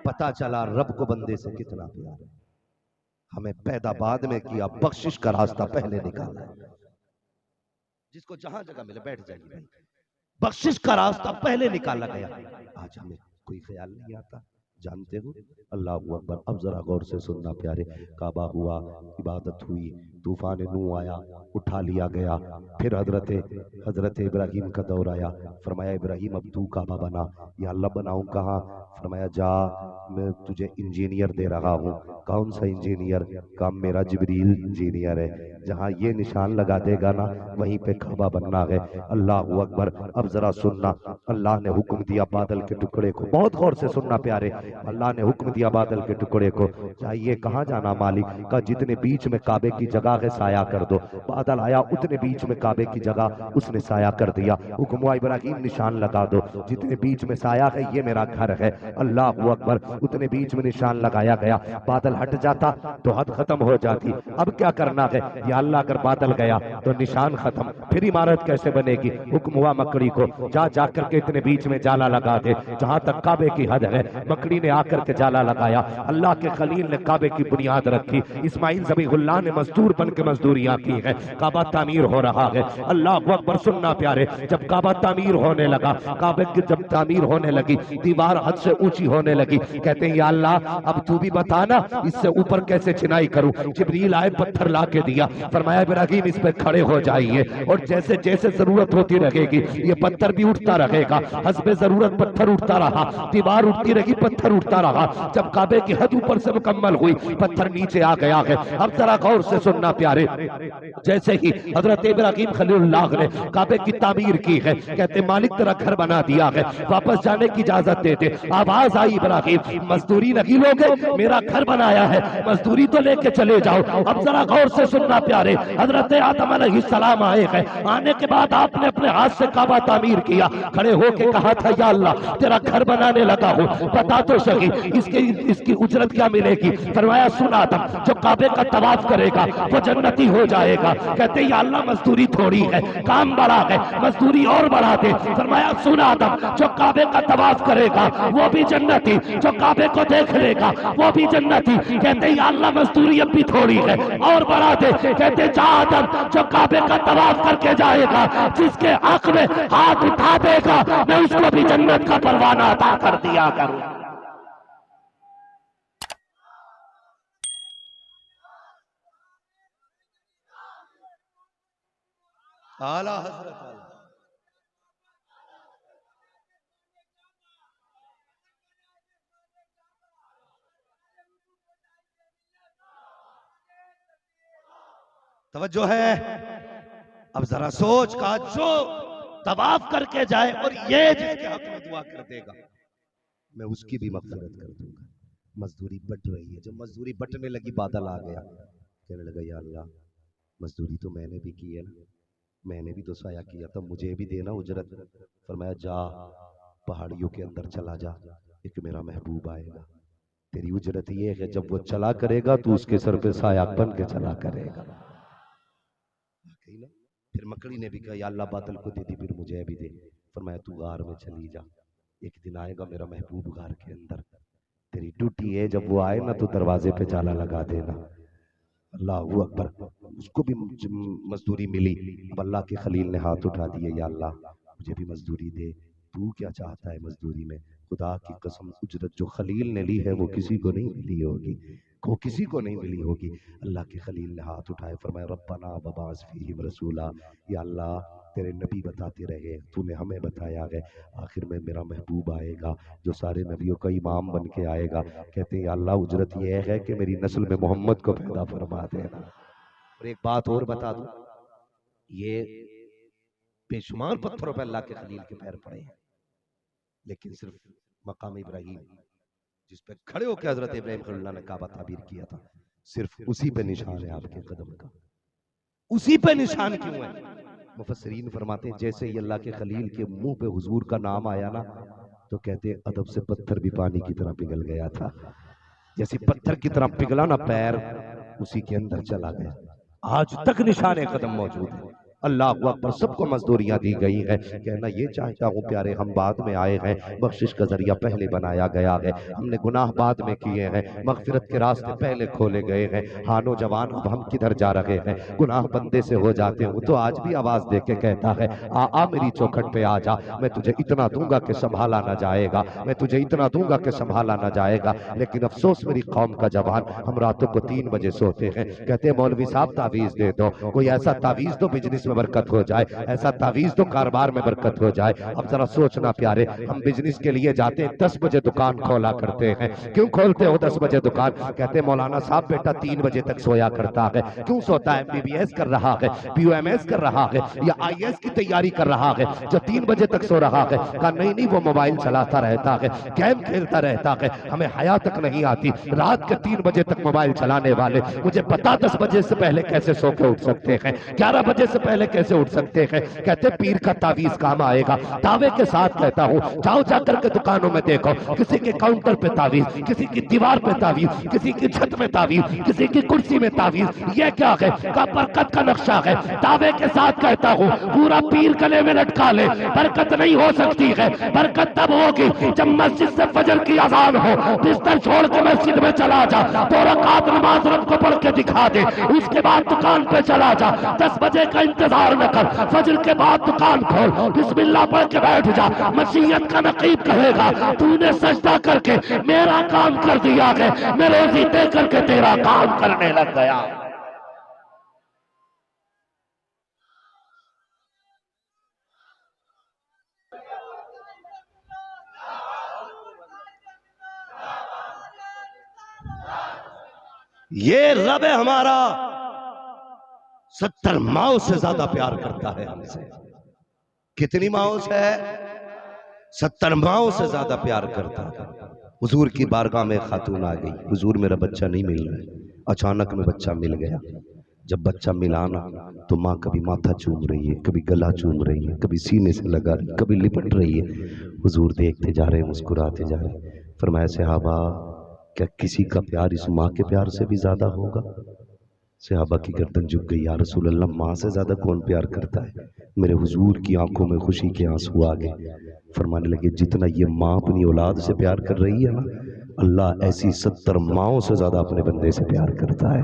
पता चला रब को बंदे से कितना प्यार है। हमें पैदा बाद में किया, बख्शिश का रास्ता पहले निकाला। जिसको जहां जगह मिले बैठ जाइए भाई, बख्शिश का रास्ता पहले निकाला गया। आज हमें कोई ख्याल नहीं आता, जानते हो। अल्लाह अकबर। अब जरा गौर से सुनना प्यारे, काबा हुआ, इबादत हुई, तूफान नू आया, उठा लिया गया। फिर हजरत हजरत इब्राहिम का दौर आया। फरमाया इब्राहिम अब तू काबा बना। या अल्लाह बनाऊं कहाँ। फरमाया जा, मैं तुझे इंजीनियर दे रहा हूँ। कौन सा इंजीनियर, काम मेरा जिब्रील इंजीनियर है। जहाँ ये निशान लगा देगा ना, वहीं पे काबा बनना है। अल्लाह अकबर। अब जरा सुनना, अल्लाह ने हुक्म दिया बादल के टुकड़े को, बहुत गौर से सुनना प्यारे। अल्लाह ने हुक्म दिया बादल के टुकड़े को, चाहिए कहाँ जाना मालिक, का जितने बीच में काबे की जगह है साया कर दो। बादल आया, उतने बीच में काबे की जगह उसने साया कर दिया। हुक्म हुआ इब्राहिम निशान लगा दो, जितने बीच में साया है ये मेरा घर है। अल्लाह अकबर। उतने बीच में निशान लगाया गया। बादल हट जाता तो हद खत्म हो जाती। अब क्या करना है, या अल्लाह अगर बादल गया तो निशान खत्म, फिर इमारत कैसे बनेगी। हुक्म हुआ मकड़ी को, जा जाकर के इतने बीच में जाला लगा दे जहां तक काबे की हद है। मकड़ी ने आकर के जाला लगाया। अल्लाह के खलील ने काबे की बुनियाद रखी। इस्माइल ज़बीहुल्लाह ने मजदूर बन के मजदूरियां की है। काबा तामीर हो रहा है। अल्लाह अकबर। सुनना प्यारे, जब काबा तामीर होने लगा, काबे की जब तामीर होने लगी, दीवार हद से ऊंची होने लगी। कहते हैं या अल्लाह अब तू भी बताना इससे ऊपर कैसे चिनाई करूं। जिब्रील आए, पत्थर ला के दिया। फरमाया इब्राहिम इस पे खड़े हो जाइए, और जैसे जैसे जरूरत होती रहेगी ये पत्थर भी उठता रहेगा। हस्बे जरूरत पत्थर उठता रहा, दीवार उठती रही, पत्थर उठता रहा। जब काबे की हद ऊपर से मुकम्मल हुई, पत्थर नीचे आ गया है। अब जरा गौर से सुनना प्यारे, जैसे ही हजरत इब्राहिम खलीलुल्लाह ने काबे की तामीर की है, कहते मालिक तेरा घर बना दिया है, वापस जाने की इजाजत दे दे। आवाज आई इब्राहिम मजदूरी नहीं लोगे, मेरा घर बनाया है, मजदूरी तो लेके चले जाओ। अब जरा गौर से सुनना प्यारे, हजरत आदम अलैहिस्सलाम आए हैं। आने के बाद आपने अपने हाथ से काबा तामीर किया, खड़े होके कहा था या अल्लाह तेरा घर बनाने लगा हूँ, बता तो सही इसकी उजरत क्या मिलेगी। फरमाया सुन आदम, जो काबे का तवाफ करेगा वो जन्नती हो जाएगा। कहते या अल्लाह मजदूरी थोड़ी है, काम बड़ा है, मजदूरी और बढ़ा दे। फरमाया सुन आदम, जो काबे का तवाफ करेगा वो भी जन्नती, जो काबे को देख लेगा वो भी जन्नती। कहते या अल्लाह मजदूरी अब भी थोड़ी है और बढ़ा दे। कहते जा आदम, जो काबे का तवाफ करके जाएगा, जिसके हक में हाथ उठा देगा, मैं उसको भी जन्नत का परवाना अता कर दिया करूं। आला हजरत तवज्जो है। अब जरा सोच का जो तवाफ करके जाए और ये जिसके हक में दुआ कर देगा, मैं उसकी भी मगफिरत कर दूंगा। मजदूरी बट रही है, जब मजदूरी बटने लगी बादल आ गया, कहने लगा या अल्लाह मजदूरी तो मैंने भी की है ना, मैंने भी तो साया किया था, मुझे भी देना उजरत। फरमाया जा पहाड़ियों के अंदर चला जा, एक मेरा महबूब आएगा, तेरी उजरत ये है जब वो चला करेगा तो उसके सर पे साया बन के चला करेगा। फिर मकड़ी ने भी कहा या अल्लाह बादल को दे दी, फिर मुझे भी दे। फरमाया तू गार में चली जा, एक दिन आएगा मेरा महबूब गार के अंदर, तेरी ड्यूटी है जब वो आए ना तो दरवाजे पे ताला लगा देना। अल्लाह अकबर। उसको भी मजदूरी मिली। अब अल्लाह के खलील ने हाथ उठा दिए, या अल्लाह मुझे भी मजदूरी दे, तू क्या चाहता है मजदूरी में? खुदा की कसम उजरत जो खलील ने ली है वो किसी को नहीं मिली होगी, को किसी को नहीं मिली होगी। अल्लाह के खलील ने हाथ उठाए, फरमाया रब्बना वबास फीहिम रसूला, या अल्लाह तेरे नबी बताते रहे, तूने हमें बताया है, आखिर में मेरा महबूब आएगा जो सारे नबियों का इमाम बन के आएगा। कहते हैं अल्लाह उजरत यह है कि मेरी नस्ल में मोहम्मद को पैदा फरमा देना। और एक बात और बता दूं, ये बेशुमार पत्थरों पर अल्लाह के खलील के पैर पड़े हैं, लेकिन सिर्फ मकाम इब्राहिम जिस पे खड़े होकर हजरत इब्राहिम खलीलुल्लाह ने काबा ताबीर किया था, सिर्फ उसी पे निशान है आपके कदम का। उसी पे निशान क्यों है? मुफस्सिरीन फरमाते हैं जैसे ही अल्लाह के खलील के मुंह पे हुजूर का नाम आया ना, तो कहते हैं अदब से पत्थर भी पानी की तरह पिघल गया था। जैसे पत्थर की तरह पिघला ना पैर, उसी के अंदर चला गया। आज तक निशान कदम मौजूद है। अल्लाह अकबर। सबको मजदूरियां दी गई है। कहना ये चाहता हूँ प्यारे हम बाद में आए हैं, बख्शिश का जरिया पहले बनाया गया है, हमने गुनाह बाद में किए हैं, मगफिरत के रास्ते पहले खोले गए हैं। हाँ नौजवान अब हम किधर जा रहे हैं? गुनाह बंदे से हो जाते हो तो आज भी आवाज दे के कहता है आ मेरी चौखट पे आ जा, मैं तुझे इतना दूंगा कि संभाला ना जाएगा, मैं तुझे इतना दूंगा कि संभाला ना जाएगा। लेकिन अफसोस मेरी कौम का जवान, हम रातों को 3 बजे सोते हैं, कहते हैं मौलवी साहब तावीज दे दो, कोई ऐसा तावीज दो बिजनेस में बरकत हो जाए, ऐसा तावीज तो कारोबार में बरकत हो जाए। अब जरा सोचना प्यारे, हम बिजनेस के लिए जाते हैं, 10 बजे दुकान खोला करते हैं। क्यों खोलते हो 10 बजे दुकान? कहते हैं मौलाना साहब बेटा 3 बजे तक सोया करता है। क्यों सोता है? MBBS कर रहा है, POMS कर रहा है, या IAS की तैयारी कर रहा है, जो 3 बजे तक सो रहा है। कहा नहीं नहीं वो मोबाइल चलाता रहता है, गेम खेलता रहता है, हमें हया तक नहीं आती। रात के 3 बजे तक मोबाइल चलाने वाले, मुझे पता 10 बजे से पहले कैसे सो के उठ सकते हैं, 11 बजे से पहले कैसे उठ सकते हैं। कहते पीर का तावीज काम आएगा। दावे के साथ कहता हूँ, जाओ जाकर के दुकानों में देखो, किसी के काउंटर पे तावीज, किसी की दीवार पे तावीज, किसी की छत में तावीज, किसी की कुर्सी में तावीज। ये क्या है? का बरकत का नक्शा है। दावे के साथ कहता हूँ, पूरा पीर गले में लटका ले, बरकत नहीं हो सकती है। बरकत तब होगी जब मस्जिद से फजर की अजान हो, बिस्तर छोड़ के मस्जिद में चला जा, 2 रकात नमाज रब को पढ़ के दिखा दे, उसके बाद दुकान पे चला जा, 10 बजे का इंतजार न कर, फजर के बाद दुकान खोल, बिस्मिल्लाह पढ़ के बैठ जा। मसीयत का नकीब कहेगा तूने सजदा करके मेरा काम कर दिया है, मैं रोजी दे करके तेरा काम करने लग गया। ये रब है हमारा, 70 माओ से ज्यादा प्यार करता है हमसे। कितनी माओ से? 70 माओ से ज्यादा प्यार करता है। हुजूर की बारगाह में खातून आ गई, हुजूर मेरा बच्चा नहीं मिल रहा। अचानक में बच्चा मिल गया। जब बच्चा मिला ना तो माँ कभी माथा चूम रही है, कभी गला चूम रही है, कभी सीने से लगा रही, कभी लिपट रही है। हुजूर देखते जा रहे, मुस्कुराते जा रहे। फरमाया सहाबा क्या किसी का प्यार इस माँ के प्यार से भी ज्यादा होगा? सहाबा की गर्दन झुक गई, या रसूल अल्लाह माँ से ज्यादा कौन प्यार करता है? मेरे हुजूर की आंखों में खुशी के आंसू आ गए। फरमाने लगे जितना ये माँ अपनी औलाद से प्यार कर रही है ना, अल्लाह ऐसी 70 माओं से ज्यादा अपने बंदे से प्यार करता है।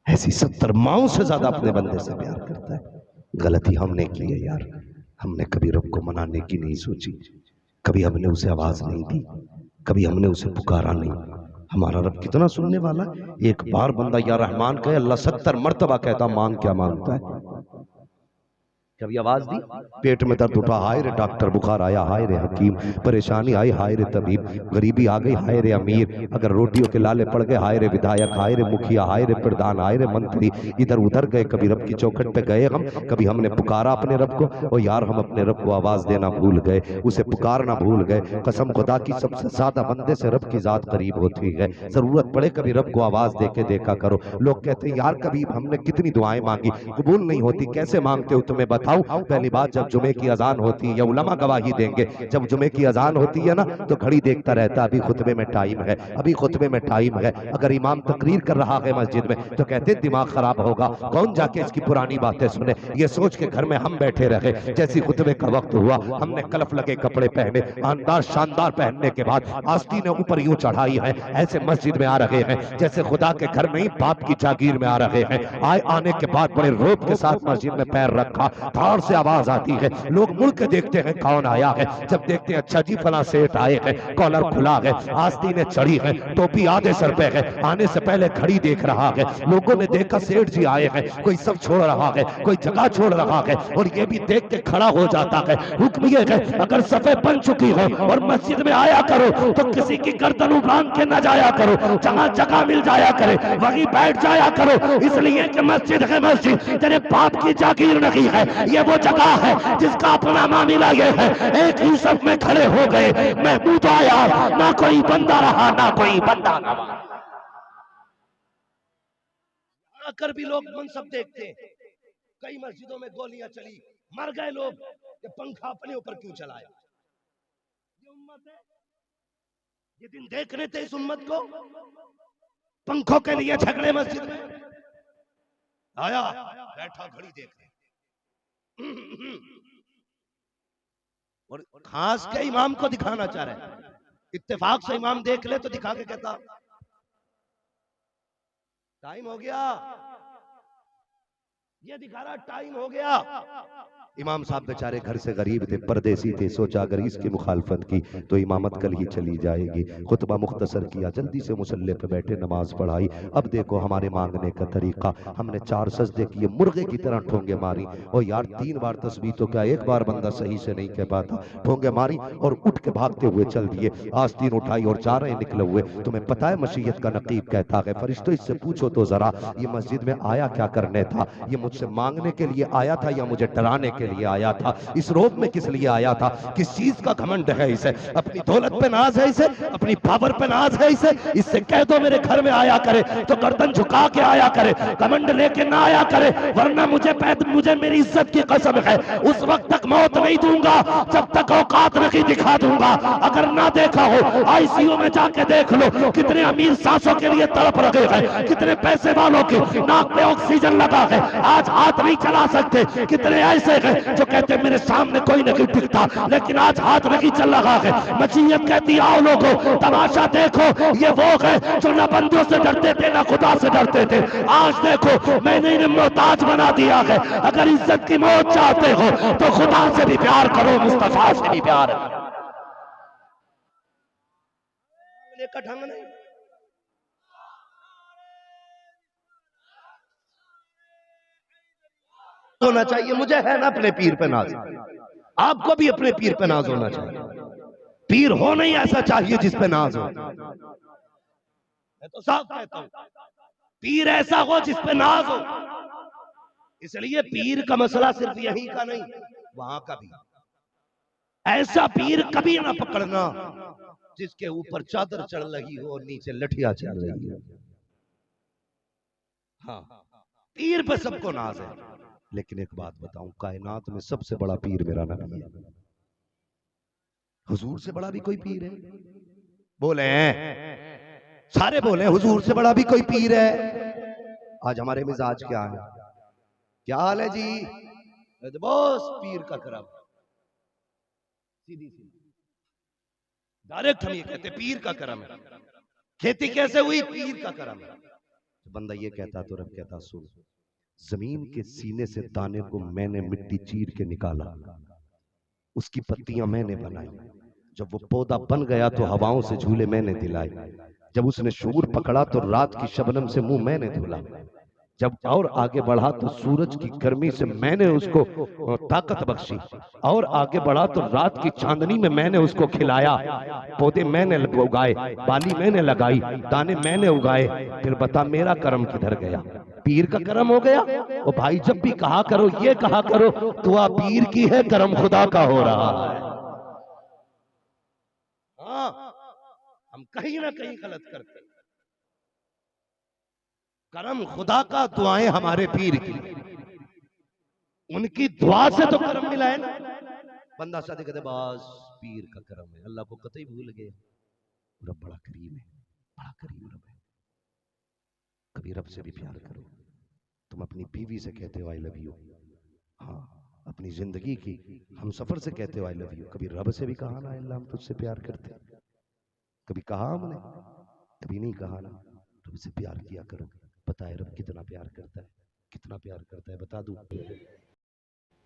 ऐसी 70 माओं से ज्यादा अपने बंदे से प्यार करता है। गलती हमने की है यार, हमने कभी रब को मनाने की नहीं सोची, कभी हमने उसे आवाज नहीं दी, कभी हमने उसे पुकारा नहीं। हमारा रब कितना सुनने वाला है। एक बार बंदा या रहमान कहे, अल्लाह 70 मर्तबा कहता मांग क्या मांगता है। कभी आवाज दी? पेट में दर्द उठा, हाय रे डॉक्टर, बुखार आया, हाय रे हकीम, परेशानी आई, हाय रे तबीब, गरीबी आ गई, हाय रे अमीर, अगर रोटियों के लाले पड़ गए, हाय रे विधायक, हाय रे मुखिया, हाय रे प्रधान, हाय रे मंत्री, इधर उधर गए, कभी रब की चौखट पे गए हम, कभी हमने पुकारा अपने रब को, और यार हम अपने रब को आवाज देना भूल गए, उसे पुकारना भूल गए। कसम खुदा की, सबसे ज्यादा बंदे से रब की जात करीब होती है। जरूरत पड़े कभी रब को आवाज दे के देखा करो। लोग कहते हैं यार कभी हमने कितनी दुआएं मांगी, कबूल नहीं होती, कैसे मांगते हो तुम्हें बताओ। पहली बात, जब जुमे की अजान होती है, या उलमा गवाही देंगे, जब जुमे की अजान होती है ना, तो घड़ी देखता रहता, अभी खुतबे में टाइम है, अभी खुतबे में टाइम है। अगर इमाम तकरीर कर रहा है मस्जिद में, तो कहते दिमाग खराब होगा, कौन जाके इसकी पुरानी बातें सुने। ये सोच के घर में हम बैठे रहे, जैसी खुतबे का वक्त हुआ, हमने कलफ लगे कपड़े पहने, शानदार शानदार पहनने के बाद आस्तीनें ऊपर यूं चढ़ाई है, ऐसे मस्जिद में आ रहे हैं जैसे खुदा के घर में ही बाप की जागीर में आ रहे हैं। आने के बाद बड़े रोब के साथ मस्जिद में पैर रखा, धाड़ से आवाज आती है, लोग मुड़ के देखते हैं कौन आया है। जब देखते हैं अच्छा जी फला सेठ आए हैं, कॉलर खुला है, आस्तीनें चढ़ी है, टोपी आधे सर पे है, आने से पहले घड़ी देख रहा है। लोगों ने देखा सेठ जी आए हैं, कोई सब छोड़ रहा है, कोई जगह छोड़ रहा है, और ये भी देख के खड़ा हो जाता है। हुक्म ये है, अगर सफे बन चुकी हो और मस्जिद में आया करो, तो किसी की गर्दन बांध के न जाया करो, जहां जगह मिल जाया करे वहीं बैठ जाया करो, इसलिए कि मस्जिद है, मस्जिद तेरे बाप की जागीर नहीं है, ये वो जगह है जिसका अपना मामला ये है। एक ही सब में खड़े हो गए, महमूद आया, ना कोई बंदा रहा, ना कोई बंदा रहा। आकर भी लोग मनसब देखते हैं, कई मस्जिदों में गोलियां चली, मर गए लोग, ये पंखा अपने ऊपर क्यों चलाया। ये उम्मत है, ये दिन देखने थे इस उम्मत को, पंखों के लिए झगड़े मस्जिद में। आया बैठा घड़ी देख रहे और खास के इमाम को दिखाना चाह रहे हैं। इत्तेफाक से इमाम देख ले तो दिखा के कहता टाइम हो गया, ये दिखा रहा टाइम हो गया। इमाम साहब बेचारे घर से गरीब थे, परदेसी थे, सोचा अगर इसकी मुखालफत की तो इमामत कल ही चली जाएगी। खुतबा मुख्तसर किया, जल्दी से मुसल्ले पे बैठे, नमाज पढ़ाई। अब देखो हमारे मांगने का तरीका, हमने 4 सजदे किए, मुर्गे की तरह ठोंगे मारी। और यार 3 बार तस्बीह तो क्या एक बार बंदा सही से नहीं कह पाता, ठोंगे मारी और उठ के भागते हुए चल दिए। आस्तीन उठाई और जा रहे निकले हुए। तुम्हें पता है मशीयत का नकीब कहता है, फरिश्तों इससे पूछो तो जरा, ये मस्जिद में आया क्या करने था? ये मुझसे मांगने के लिए आया था या मुझे डराने के लिए आया था? इस रोब में किस लिए आया था? किस चीज का घमंड है इसे? अपनी दौलत पे नाज है इसे, अपनी पावर पे नाज है इसे। इससे कह दो मेरे घर में आया करे तो गर्दन झुका के आया करे, घमंड लेके ना आया करे, वरना मुझे मेरी इज्जत की कसम है, उस वक्त तक मौत नहीं दूंगा जब तक औकात नहीं दिखा दूंगा। अगर ना देखा हो आईसीयू में जाके देख लो, कितने अमीर सांसों के लिए तड़प रहे हैं, कितने पैसे वालों की नाक में ऑक्सीजन लगा है, आज हाथ नहीं चला सकते। कितने ऐसे हैं जो कहते मेरे सामने कोई नहीं टिकता, लेकिन आज हाथ नहीं चल रहा है। मशीयत कहती आओ लोगों तमाशा देखो, ये वो है जो न बंदों से डरते थे न खुदा से डरते थे। आज देखो मैंने इन्हें मोहताज बना दिया है। अगर इज्जत की मौत चाहते हो तो खुदा से भी प्यार करो, मुस्तफा से भी प्यार करो। का ढंग नहीं होना चाहिए। मुझे है ना अपने पीर पे नाज, आपको भी अपने पीर पे नाज होना चाहिए। पीर हो नहीं ऐसा चाहिए जिस पे नाज हो। मैं तो साफ कहता हूं, पीर ऐसा हो जिस पे नाज हो। इसलिए पीर का मसला सिर्फ यहीं का नहीं, वहां का भी। ऐसा पीर कभी ना पकड़ना जिसके ऊपर चादर चढ़ रही हो और नीचे लठिया चढ़ रही हो। हाँ, पीर पे सबको नाज है। लेकिन एक बात बताऊं, कायनात में सबसे बड़ा पीर मेरा नबी है। हुजूर से बड़ा भी कोई पीर है? बोले सारे बोले हुजूर से बड़ा भी कोई पीर है। आज हमारे मिजाज क्या है? क्या हाल है जी? बस पीर का करम, सीधी सीधी डायरेक्ट हम ये कहते पीर का करम है। खेती कैसे हुई? पीर का करम है। बंदा ये कहता तो रब कहता सुन, जमीन के सीने से दाने को मैंने मिट्टी चीर के निकाला, उसकी पत्तियां मैंने बनाई, जब वो पौधा बन गया तो हवाओं से झूले मैंने दिलाए, जब उसने शूर पकड़ा तो रात की शबनम से मुंह मैंने धुला। जब और आगे बढ़ा तो सूरज की गर्मी से मैंने उसको ताकत बख्शी, और आगे बढ़ा तो रात की चांदनी में मैंने उसको खिलाया, पौधे मैंने उगाए, बाली मैंने लगाई, दाने मैंने उगाए। फिर बता मेरा कर्म किधर गया? पीर का कर्म हो गया। और भाई जब भी कहा करो, ये कहा करो दुआ पीर की है, कर्म खुदा का हो रहा है। हाँ, हम कहीं ना कहीं गलत करते हैं। कर्म खुदा का, दुआएं हमारे पीर की, उनकी दुआ से तो कर्म मिला है ना। बंदा शादी कहते बस पीर का कर्म है, अल्लाह को कतई भूल गए। रब बड़ा करीम है, बड़ा करीम रब है। कभी रब से भी प्यार करो। तुम अपनी बीवी से कहते हो आई लव यू, हाँ अपनी जिंदगी की हम सफर से कहते हो आई लव यू। कभी रब से भी कहा ना अल्लाह हम तुझसे प्यार करते? कभी कहा हमने? कभी नहीं कहा ना। रब से प्यार किया करो। पता है रब कितना प्यार करता है, कितना प्यार करता है बता दूं?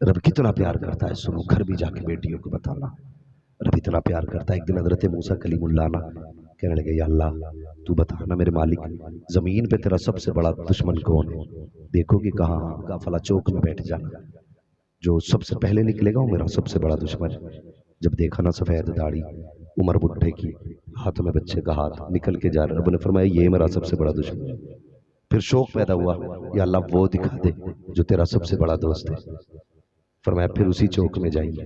रब कितना प्यार करता है सुनो, घर भी जाके बेटियों को बताना। रब इतना प्यार करता है। एक दिन हजरत मूसा कलीमुल्लाह ना कहने लगे या अल्लाह तू बताना मेरे मालिक, जमीन पे तेरा सबसे बड़ा दुश्मन कौन है? देखो कि कहाँ फला चौक में बैठ जाना, जो सबसे पहले निकलेगा वो मेरा सबसे बड़ा दुश्मन। जब देखा ना सफेद दाढ़ी, उमर बुढ़े की, हाथ में बच्चे का हाथ निकल के जा रहा, रब ने फरमाया ये मेरा सबसे बड़ा दुश्मन। फिर शौक पैदा हुआ या अल्लाह वो दिखा दे जो तेरा सबसे बड़ा दोस्त है। फरमाया फिर उसी चौक में जाइए,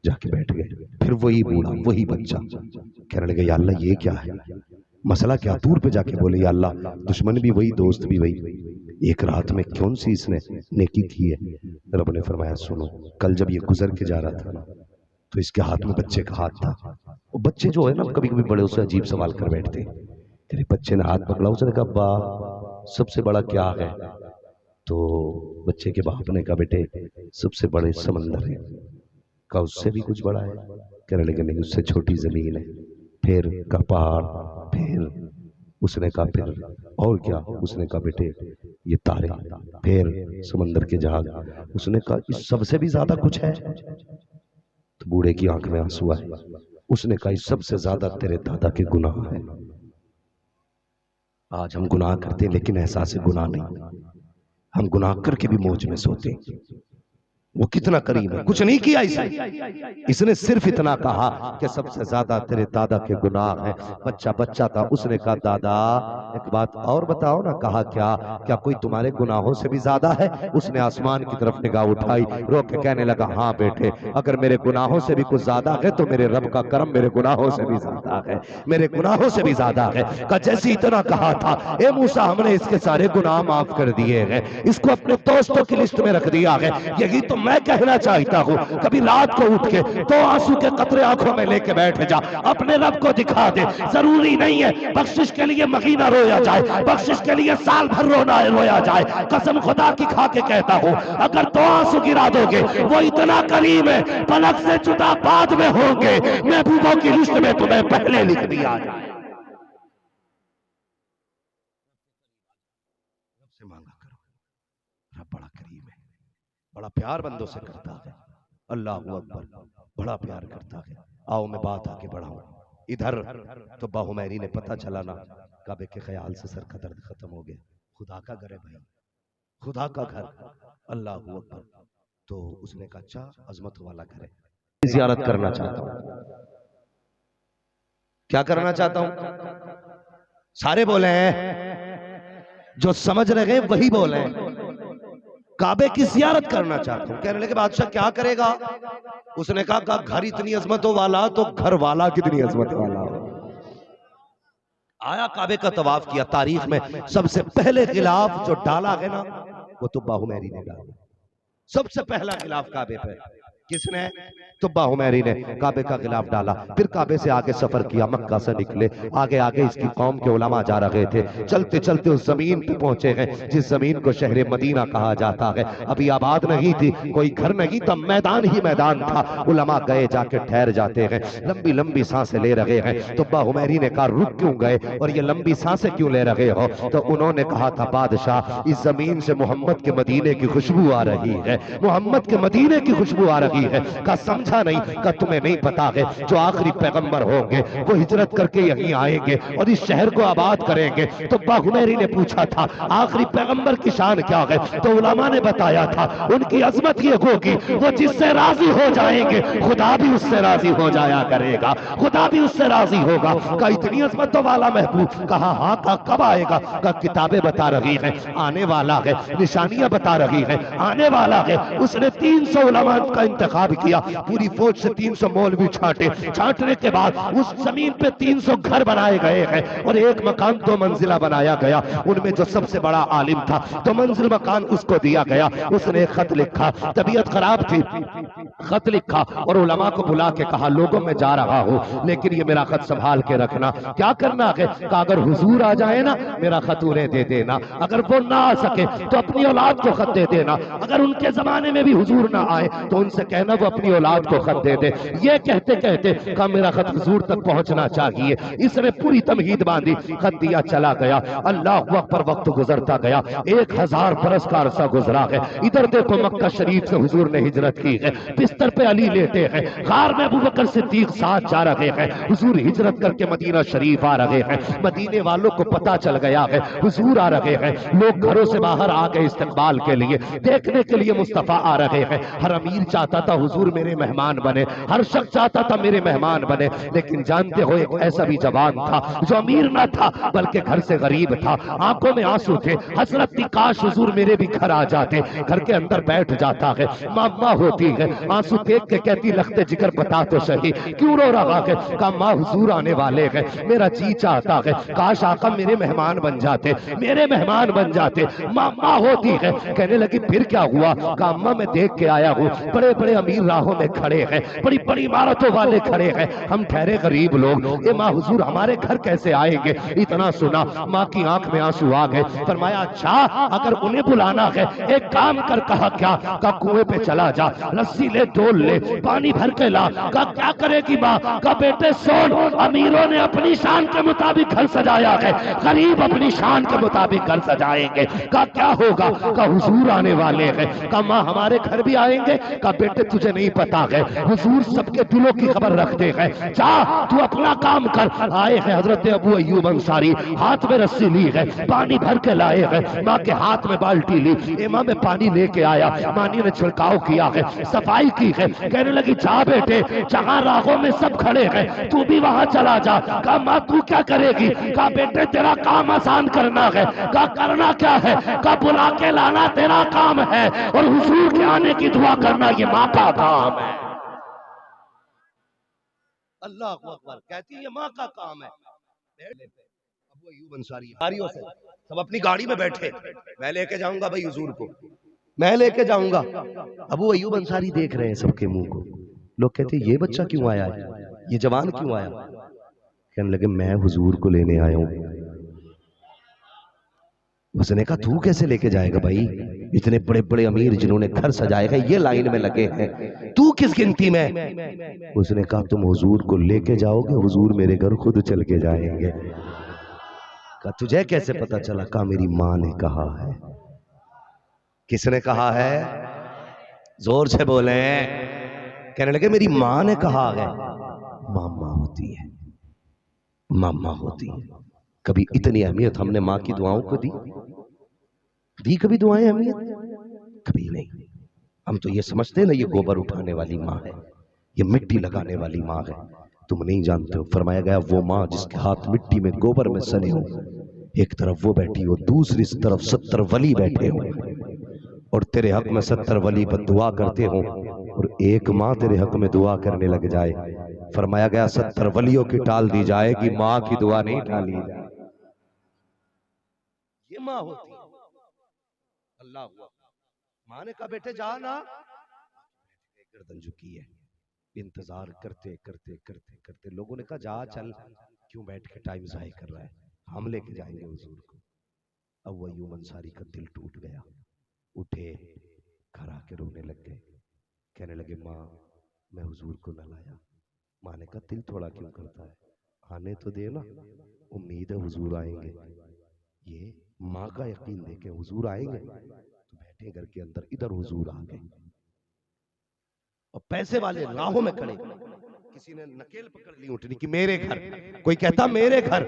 जाके बैठ गए। फिर वही बूढ़ा वही बच्चा कहने लगे या अल्लाह ये क्या है, मसला क्या? दूर पे जाके बोले या अल्लाह दुश्मन भी वही दोस्त भी वही, एक रात में कौन सी इसने नेकी की है? रब ने फरमाया सुनो, कल जब ये गुजर के जा रहा था ना तो इसके हाथ में बच्चे का हाथ था। वो बच्चे जो है ना कभी कभी बड़े उससे अजीब सवाल कर बैठते हैं। तेरे बच्चे ने हाथ पकड़ा, उसने कहा अब्बा सबसे बड़ा क्या है? तो बच्चे के बाप ने कहा बेटे सबसे बड़े समंदर है। कहा उससे भी कुछ बड़ा है? कहने लगे नहीं उससे छोटी जमीन है। फिर का पहाड़, फिर उसने कहा फिर और क्या? उसने कहा बेटे ये तारे, फिर समंदर के जहाज। उसने कहा इस सबसे भी ज्यादा कुछ है? तो बूढ़े की आंख में आंसू आए। उसने कहा इस सबसे ज्यादा तेरे दादा के गुनाह है। आज हम गुनाह करते हैं लेकिन एहसास गुनाह नहीं, हम गुनाह करके भी मौज में सोते। वो कितना करीम है, कुछ नहीं किया इसने सिर्फ इतना कहा कि सबसे ज्यादा तेरे दादा के गुनाह हैं। बच्चा बच्चा था, उसने कहा दादा एक बात और बताओ ना। कहा क्या? क्या कोई तुम्हारे गुनाहों से भी ज्यादा है? उसने आसमान की तरफ निगाह उठाई, रो के कहने लगा हाँ बेटे अगर मेरे गुनाहों से भी कुछ ज्यादा है तो मेरे रब का करम मेरे गुनाहों से भी ज्यादा है, मेरे गुनाहों से भी ज्यादा है। का जैसे इतना कहा था ए मूसा हमने इसके सारे गुनाह माफ कर दिए हैं, इसको अपने दोस्तों की लिस्ट में रख दिया है। यही तो मैं कहना चाहता हूं, कभी रात को उठ के तो आंसू के कतरे आंखों में लेके बैठ जा, अपने रब को दिखा दे। जरूरी नहीं है बख्शिश के लिए महीना रोया जाए, बख्शिश के लिए साल भर रोया जाए। कसम खुदा की खा के कहता हूं अगर दो आंसू गिरा दोगे वो इतना करीम है पलक से जुदा बाद में होंगे, महबूबों की लिस्ट में तुम्हें पहले लिख दिया जाए। से मांगा करो, रब बड़ा करीम है, बड़ा प्यार बंदों से करता है। अल्लाह अकबर, बड़ा प्यार करता है। आओ मैं बात आगे बढ़ाऊं। इधर तो बाहुमैरी ने पता चला ना, काबे के ख्याल से सर का दर्द खत्म हो गया। खुदा का घर है भाई, खुदा का घर, अल्लाह अकबर। तो उसने कहा अच्छा अजमत वाला घर है, जियारत करना चाहता हूं। क्या करना चाहता हूं? सारे बोले हैं, जो समझ रहे हैं वही बोले हैं। काबे की जियारत करना चाहता हूं। कहने लगे बादशाह क्या करेगा? उसने कहा घर इतनी अजमतों वाला तो घर वाला कितनी अजमत वाला हो। आया काबे का तवाफ किया। तारीख में सबसे पहले गिलाफ जो डाला है ना वो तो बाहुमैरी ने डाला। सबसे पहला गिलाफ काबे पे किसने? तो बाहुमैरी ने काबे का गिलाफ डाला। फिर काबे से आगे सफर किया, मक्का से निकले, आगे आगे इसकी कौम के उलमा जा रहे थे। चलते चलते उस जमीन पे पहुंचे हैं जिस जमीन को शहर मदीना कहा जाता है। अभी आबाद नहीं थी, कोई घर नहीं था, मैदान ही मैदान था। उलमा गए जाके ठहर जाते हैं, लंबी लंबी सांसें ले रहे हैं। तो बाहुमैरी ने कहा रुक क्यों गए और ये लंबी सांसें क्यों ले रहे हो? तो उन्होंने कहा था बादशाह इस जमीन से मोहम्मद के मदीने की खुशबू आ रही है, मोहम्मद के मदीने की खुशबू आ रही रही है। का समझा नहीं, का तुम्हें नहीं पता है जो आखिरी पैगंबर होंगे वो हिजरत करके यहीं आएंगे और इस शहर को आबाद करेंगे। तो बाहुनैरी ने पूछा था आखिरी पैगंबर की शान क्या है, तो उलमा ने बताया था उनकी अजमत ये होगी वो जिससे राजी हो जाएंगे खुदा भी उससे राजी हो जाया करेगा, खुदा भी उससे राजी होगा। का इतनी अजमतों वाला महबूब, कहा हाँ। का कब आएगा, का किताबें बता रही है आने वाला है, निशानियां बता रही है आने वाला है। उसने 300 उलमा का इंतखाब किया, पूरी फौज से 300 मौलवी छांटे, छांटने के बाद उस जमीन पे 300 घर बनाए गए हैं और एक मकान 2 मंजिला बनाया गया। उनमें जो सबसे बड़ा आलिम था 2 मंजिल मकान उसको दिया गया। उसने एक खत लिखा, तबीयत खराब थी, खत लिखा और उलमा को बुला के कहा लोगों में जा रहा हूं लेकिन ये मेरा खत संभाल के रखना। क्या करना है, कहा अगर हुजूर आ जाए ना मेरा खत उन्हें दे देना, अगर वो ना आ सके तो अपनी औलाद को खत दे देना, अगर उनके जमाने में भी हुजूर ना आए तो उनसे कहना वो अपनी औलाद को खत दे दे। ये कहते कहते कहा मेरा खत हुजूर तक पहुंचना चाहिए। इसने पूरी तमहीद बांधी, खत दिया, चला गया। अल्लाह अकबर, वक्त गुजरता गया, 1000 बरस का अरसा गुजरा है। इधर देखो मक्का शरीफ से हुजूर ने हिजरत की है, बिस्तर पे अली लेटे हैं, गार में अबू बकर सिद्दीक साथ जा रहे हैं, हुजूर हिजरत करके मदीना शरीफ आ रहे हैं। मदीने वालों को पता चल गया है हुजूर आ रहे हैं, लोग घरों से बाहर आ गए इस्तकबाल के लिए, देखने के लिए मुस्तफा आ रहे हैं। हर अमीर चाहता था हुजूर मेरे मेहमान बने, हर शख्स चाहता था मेरे मेहमान बने, लेकिन जानते हो एक ऐसा भी जवान था जो अमीर ना था बल्कि घर से गरीब था, आंखों में आंसू थे, हसरत थी काश हुजूर मेरे भी घर आ जाते। घर के अंदर बैठ जाता है, माँ होती है, आंसू देख के कहती लखते जिगर बता तो सही क्यों रो रहा है। कहा माँ हुजूर आने वाले हैं, मेरा जी चाहता है काश आका मेरे मेहमान बन जाते, मेरे मेहमान बन जाते। माँ होती है, कहने लगी फिर क्या हुआ। कहा अम्मा मैं देख के आया हूँ बड़े बड़े अमीर राहों में खड़े हैं, बड़ी बड़ी इमारतों वाले खड़े हैं, हम ठहरे गरीब लोग, ये माँ हुजूर हमारे घर कैसे आएंगे। इतना सुना माँ की आंख में आंसू आ गए। फरमाया अच्छा अगर उन्हें बुलाना है एक काम कर। कहा क्या, का कुएं पे चला जा, रस्सी ले डोल ले, पानी भर के ला। का क्या करेगी माँ, का बेटे सोन, अमीरों ने अपनी शान के मुताबिक घर सजाया है, गरीब अपनी शान के मुताबिक घर सजाएंगे। का क्या होगा, का हुजूर आने वाले हैं। का माँ हमारे घर भी आएंगे। का बेटे तुझे नहीं पता है हुजूर सबके दिलों की खबर रखते हैं, जा तू अपना काम कर। आए हैं हजरत अबू अय्यूब अंसारी, हाथ में रस्सी ली है, पानी भर के लाए हैं, माँ के हाथ में बाल्टी ली, इमाम में पानी लेके आया, मानी ने छिड़काव किया है, सफाई की है। कहने लगी जा बेटे जहां रागों में सब खड़े हैं तू भी वहां चला जा। कहा माँ तू क्या करेगी। कहा बेटे तेरा काम आसान करना है। कहा करना क्या है। कहा बुला के लाना तेरा काम है और हुजूर के आने की दुआ करना ये माँ का काम है। अल्लाह अकबर, कहती है ये माँ का काम है। अबू अय्यूब अंसारी हारियों से सब अपनी गाड़ी में बैठे, मैं लेके जाऊंगा भाई हुजूर को, मैं लेके जाऊंगा। अबू अय्यूब अंसारी देख रहे हैं सबके मुंह को, लोग कहते ये बच्चा क्यों आया है, ये जवान क्यों आया। कहने लगे मैं हुजूर को लेने आया हूं। उसने कहा तू कैसे लेके जाएगा भाई, इतने बड़े बड़े अमीर जिन्होंने घर सजाए हैं ये लाइन में लगे हैं, तू किस गिनती में। उसने कहा तुम हुजूर को लेके जाओगे, हुजूर मेरे घर खुद चल के जाएंगे। कहा तुझे कैसे पता चला। कहा मेरी माँ ने कहा है। किसने कहा है, जोर से बोले। कहने लगे मेरी माँ ने कहा है। मामा होती है, मामा होती है। कभी इतनी अहमियत हमने माँ की दुआओं को दी कभी दुआएं अहमियत, कभी नहीं। हम तो ये समझते ना ये गोबर उठाने वाली माँ है, ये मिट्टी लगाने वाली माँ है। तुम नहीं जानते हो, फरमाया गया वो माँ जिसके हाथ मिट्टी में गोबर में सने हो, एक तरफ वो बैठी हो, दूसरी तरफ 70 वली बैठे हो और तेरे हक में 70 वली पर दुआ करते हो और एक माँ तेरे हक में दुआ करने लग जाए। फरमाया गया 70 वलियों की टाल दी जाएगी, माँ की दुआ नहीं टाली जाए। ये माँ होती है। अल्लाह हुआ, माँ ने कहा बेटे जा ना, गर्दन झुकी है। इंतजार करते करते करते करते लोगों ने कहा जा चल, क्यों बैठ के टाइम जाया कर रहा है, हम लेके जाएंगे हुजूर को। अब अय्यूब अंसारी का दिल टूट गया, उठे, घर आके रोने लग गए। कहने लगे माँ मैं हुजूर को न लाया। माँ ने कहा दिल थोड़ा क्यों करता है, आने तो दे ना, उम्मीद है हुजूर आएंगे। ये माँ का यकीन देके हुजूर आएंगे। तो बैठे घर के अंदर, इधर हुजूर आ गए और पैसे वाले राहों में खड़े, किसी ने नकेल पकड़ ली ऊँटनी की मेरे घर, कोई कहता मेरे घर,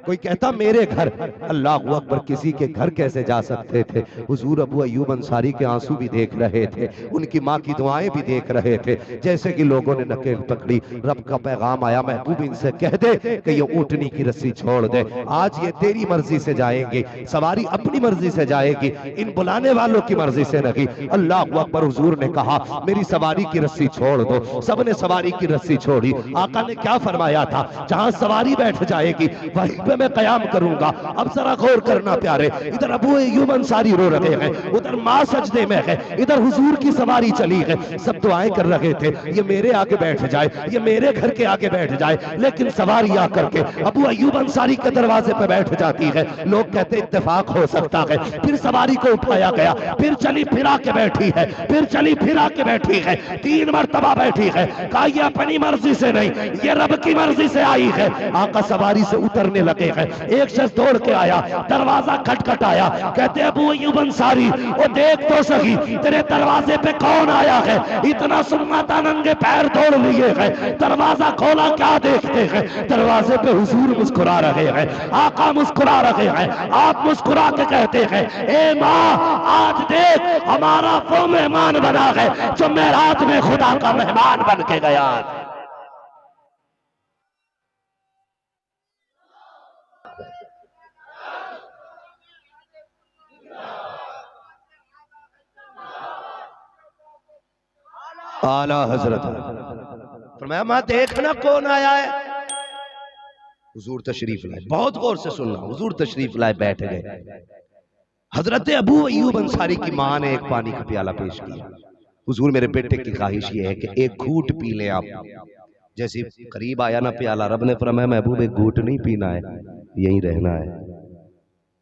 कोई कहता मेरे घर। अल्लाह अकबर, किसी के घर कैसे जा सकते थे? हुजूर अबू अय्यूब अंसारी के आंसू भी देख रहे थे, उनकी माँ की दुआएं भी देख रहे थे। जैसे कि लोगों ने नकेल पकड़ी, रब का पैगाम आया, महबूब इनसे कह दे कि ये ऊँटनी की रस्सी छोड़ दे, आज ये तेरी मर्जी से जाएंगे, सवारी अपनी मर्जी से जाएगी, इन बुलाने वालों की मर्जी से नहीं। अल्लाह अकबर, हुजूर ने कहा मेरी सवारी की रस्सी छोड़ दो। सबने सवारी की रस्सी छोड़ी। आका ने क्या फरमाया था? जहां सवारी बैठ जाएगी वहीं पे मैं कयाम करूंगा। अब जरा गौर करना प्यारे, इधर अबू अय्यूब अंसारी रो रहे हैं, उधर मां सजदे में है, इधर हुजूर की सवारी चली है। सब दुआएं कर रहे थे, ये मेरे आगे बैठ जाए, ये मेरे घर के आगे बैठ जाए, लेकिन सवारी आकर के अबू अय्यूब अंसारी के दरवाजे पे बैठ जाती है। लोग कहते इत्तेफाक हो सकता है। फिर सवारी को उठाया गया, फिर चली फिरा के बैठी है, फिर चली फिरा के बैठी है, 3 मरतबा बैठी है। कहा ये अपनी मर्जी से नहीं, ये रब की मर्जी से आई है। आका सवारी से उतरने लगे हैं, एक शख्स दौड़ के आया, दरवाजा खटखटाया, कहते अबू अय्यूब अंसारी, वो देख तो सही तेरे दरवाजे पे कौन आया है? इतना सुन्नता नंगे पैर दौड़ लिए हैं, दरवाजा खोला, क्या देखते हैं? दरवाजे पे हुजूर मुस्कुरा रहे हैं, आका मुस्कुरा रहे हैं। आप मुस्कुरा के कहते हैं ए माँ, आज देख हमारा वो मेहमान बना है जो मेराज में खुदा का मेहमान बन के गया। आला हजरत फरमाया मां देखना कौन आया है। हुजूर तशरीफ लाए, बहुत गौर से सुनना, हुजूर तशरीफ लाए, बैठ गए। हजरत अबू अय्यूब अंसारी की मां ने एक पानी का प्याला पेश किया। हुजूर मेरे बेटे की ख्वाहिश ये है कि एक घूंट पी ले आप। जैसे करीब आया ना प्याला, रब ने फरमाया महबूब एक घूंट नहीं पीना है, यहीं रहना है,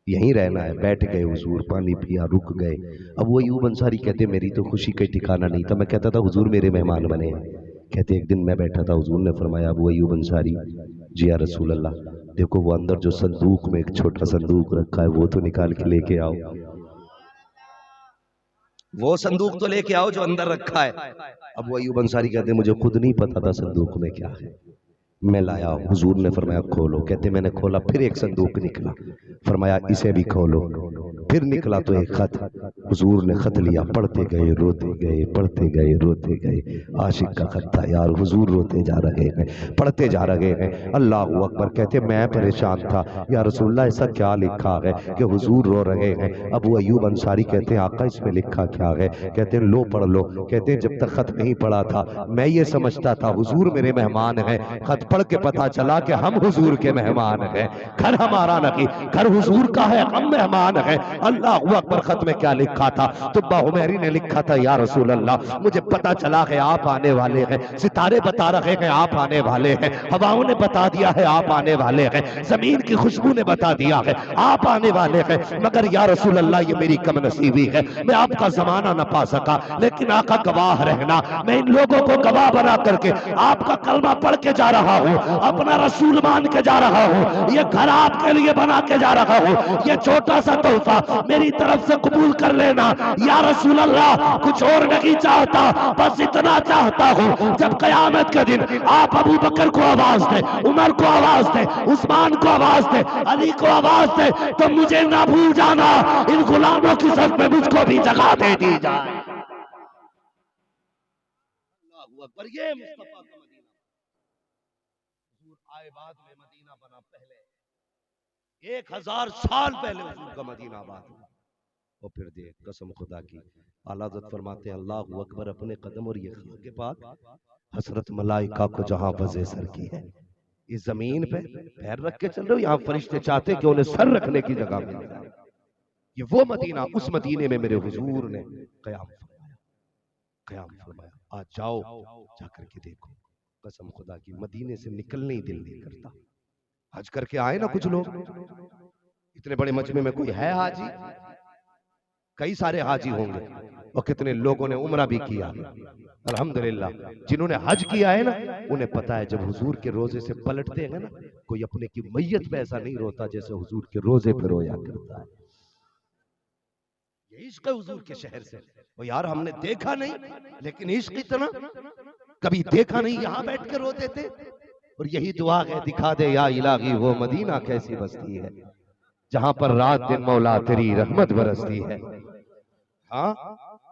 यहीं रहना है। बैठ गए हुजूर, पानी पिया, रुक गए। अब वो अय्यूब अंसारी कहते मेरी तो खुशी का ठिकाना नहीं था। मैं कहता था हुजूर मेरे मेहमान बने हैं। कहते एक दिन मैं बैठा था, हुजूर ने फरमाया अबू अय्यूब अंसारी, जी या रसूल अल्लाह, देखो वो अंदर जो संदूक में एक छोटा संदूक रखा है वो तो निकाल के लेके आओ, वो संदूक तो लेके आओ जो अंदर रखा है। अब वो अय्यूब अंसारी कहते मुझे खुद नहीं पता था संदूक में क्या है, मैं लाया। हुजूर ने फरमाया खोलो। कहते मैंने खोला, फिर एक संदूक निकला, फरमाया इसे भी खोलो। फिर निकला तो एक खत, हुजूर ने खत लिया, पढ़ते गए, रोते गए, पढ़ते गए, रोते गए। आशिक का खत था यार, हुजूर रोते जा रहे हैं, पढ़ते जा रहे हैं। अल्लाह अकबर। कहते मैं परेशान था, या रसूलल्लाह ऐसा क्या लिखा है कि हुजूर रो रहे हैं? अबू अय्यूब अंसारी कहते हैं आका इसमें लिखा क्या है? कहते हैं लो पढ़ लो। कहते हैं जब तक खत नहीं पढ़ा था मैं ये समझता था हुजूर मेरे मेहमान हैं, खत पढ़ के पता चला कि हम हुजूर के मेहमान हैं। घर हमारा नहीं, घर हुजूर का है, हम मेहमान हैं। अल्लाह अकबर। खत में क्या लिखा था? तुब्बा हुमैरी ने लिखा था या रसूल अल्लाह, मुझे पता चला है आप आने वाले हैं, सितारे बता रहे हैं आप आने वाले हैं, हवाओं ने बता दिया है आप आने वाले हैं, जमीन की खुशबू ने बता दिया है आप आने वाले हैं। मगर या रसूल अल्लाह ये मेरी कमनसीबी है, मैं आपका जमाना न पा सका, लेकिन आका गवाह रहना, मैं इन लोगों को गवाह बना करके आपका कलमा पढ़ के जा रहा हूँ, अपना रसूल मान के जा रहा हूँ, ये घर आपके लिए बना के जा रहा हूँ, ये छोटा सा तोहफा मेरी तरफ से कबूल कर लेना या रसूल अल्लाह। कुछ और नहीं चाहता, बस इतना चाहता हूँ जब कयामत के दिन आप अबू बकर को आवाज दे, उमर को आवाज दे, उस्मान को आवाज दे, अली को आवाज दे, तो मुझे ना भूल जाना, इन गुलामों की सफ में मुझको भी जगह दे दी जाए। अकबर। ये मुस्तफा का मदीना, हुजूर आए बाद में मदीना बना, पहले 1000 साल पहले हुजूर का मदीना आबाद हुआ। और फिर देख कसम खुदा की, आला हज़रत फरमाते हैं अल्लाह अकबर, अपने कदम और ये के पाक हसरत मलाइका को जहां वज़े सर की है, इस जमीन पे पैर रख के चल रहे हो, यहाँ फरिश्ते चाहते कि उन्हें सर रखने की जगह मिल जाए। ये वो मदीना, उस मदीने में मेरे हुजूर ने कयाम फरमाया, कयाम फरमाया। आज जाओ, जाकर के देखो, कसम खुदा की मदीने से निकलने ही दिल नहीं करता। हज करके आए ना कुछ लोग, इतने बड़े मजमे में कोई है हाजी? कई सारे हाजी होंगे, और कितने लोगों ने उम्रा भी किया। अल्हम्दुलिल्लाह, जिन्होंने हज किया है ना उन्हें पता है जब हुजूर के रोजे से पलटते हैं ना, कोई अपने की मैयत पे ऐसा नहीं रोता जैसे हुजूर के रोजे पे रोया करता है। ये इश्क है हुजूर के शहर से। वो यार हमने देखा नहीं, लेकिन इश्क इतना कभी देखा नहीं, यहाँ बैठ कर रोते थे। और यही दुआ है, दिखा दे या इलाही वो मदीना कैसी बस्ती है जहां पर रात दिन मौला तेरी रहमत बरसती है। हाँ,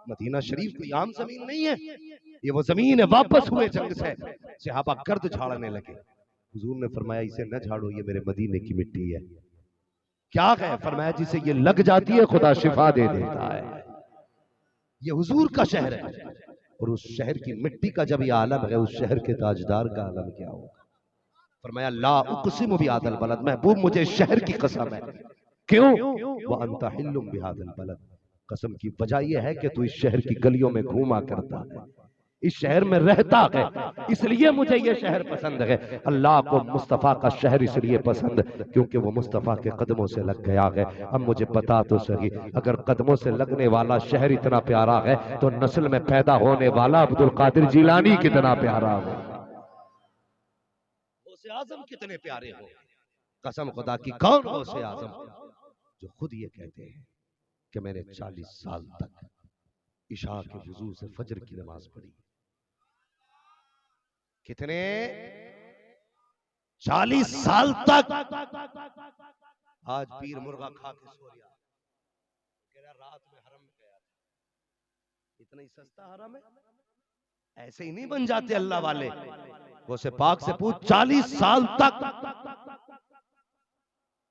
मदीना शरीफ कोई आम जमीन नहीं है, ये वो जमीन है। वापस हुए जंग से सहाबा गर्द झाड़ने लगे। हुजूर ने फरमाया इसे न झाड़ो, ये मेरे मदीने की मिट्टी है। क्या है? फरमाया जिसे ये लग जाती है खुदा शिफा दे देता है। ये हुजूर का शहर है, और उस शहर की मिट्टी का जब ये आलम है, उस शहर के ताजदार का आलम क्या होगा? फरमाया ला उक़सिमु बिहादिल बलद, महबूब मुझे शहर की कसम है। क्यों? व अंता हिल्लुम बिहादिल बलद, कसम की वजह यह है कि तू इस शहर की गलियों में घूमा करता है, इस शहर में रहता है, इसलिए मुझे ये शहर पसंद है। अल्लाह को मुस्तफ़ा का शहर इसलिए पसंद क्योंकि वो मुस्तफ़ा के कदमों से लग गया है। अब मुझे बता तो सही, अगर कदमों से लगने वाला शहर इतना प्यारा है तो नस्ल में पैदा होने वाला अब्दुल कादिर जिलानी कितना प्यारा हो, गौसे आजम कितने प्यारे हो। कसम खुदा की, कौन गौसे आजम जो खुद ये कहते हैं कि मैंने 40 साल तक इशा के वुजू से फजर की नमाज पढ़ी। कितने? 40 साल तक। आज पीर मुर्गा खा के सो गया, कह रहा रात में हरम में गया। इतना ही सस्ता हरम है? ऐसे ही नहीं बन जाते अल्लाह वाले। वो से पाक से पूछ, 40 साल तक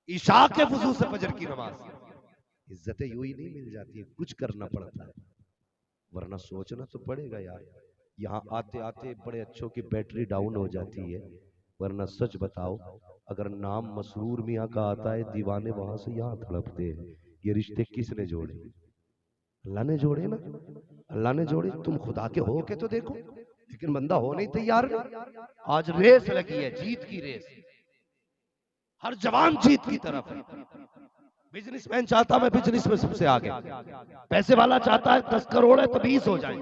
इशा के वुजू से फजर की नमाज। इज्जतें यूं ही नहीं मिल जाती, कुछ करना पड़ता है, वरना सोचना तो पड़ेगा यार। यहाँ आते आते बड़े अच्छों की बैटरी डाउन हो जाती है, वरना सच बताओ अगर नाम मसरूर मियाँ का आता है, दीवाने वहां से यहाँ तड़पते हैं। ये रिश्ते किसने जोड़े? अल्लाह ने जोड़े ना, अल्लाह ने जोड़े। तुम खुदा के हो के तो देखो, लेकिन बंदा हो नहीं तैयार। आज रेस लगी है, जीत की रेस, हर जवान जीत की तरफ है। बिजनेसमैन चाहता मैं बिजनेस में सबसे आगे, पैसे वाला चाहता है 10 करोड़ है तो 20 हो जाए,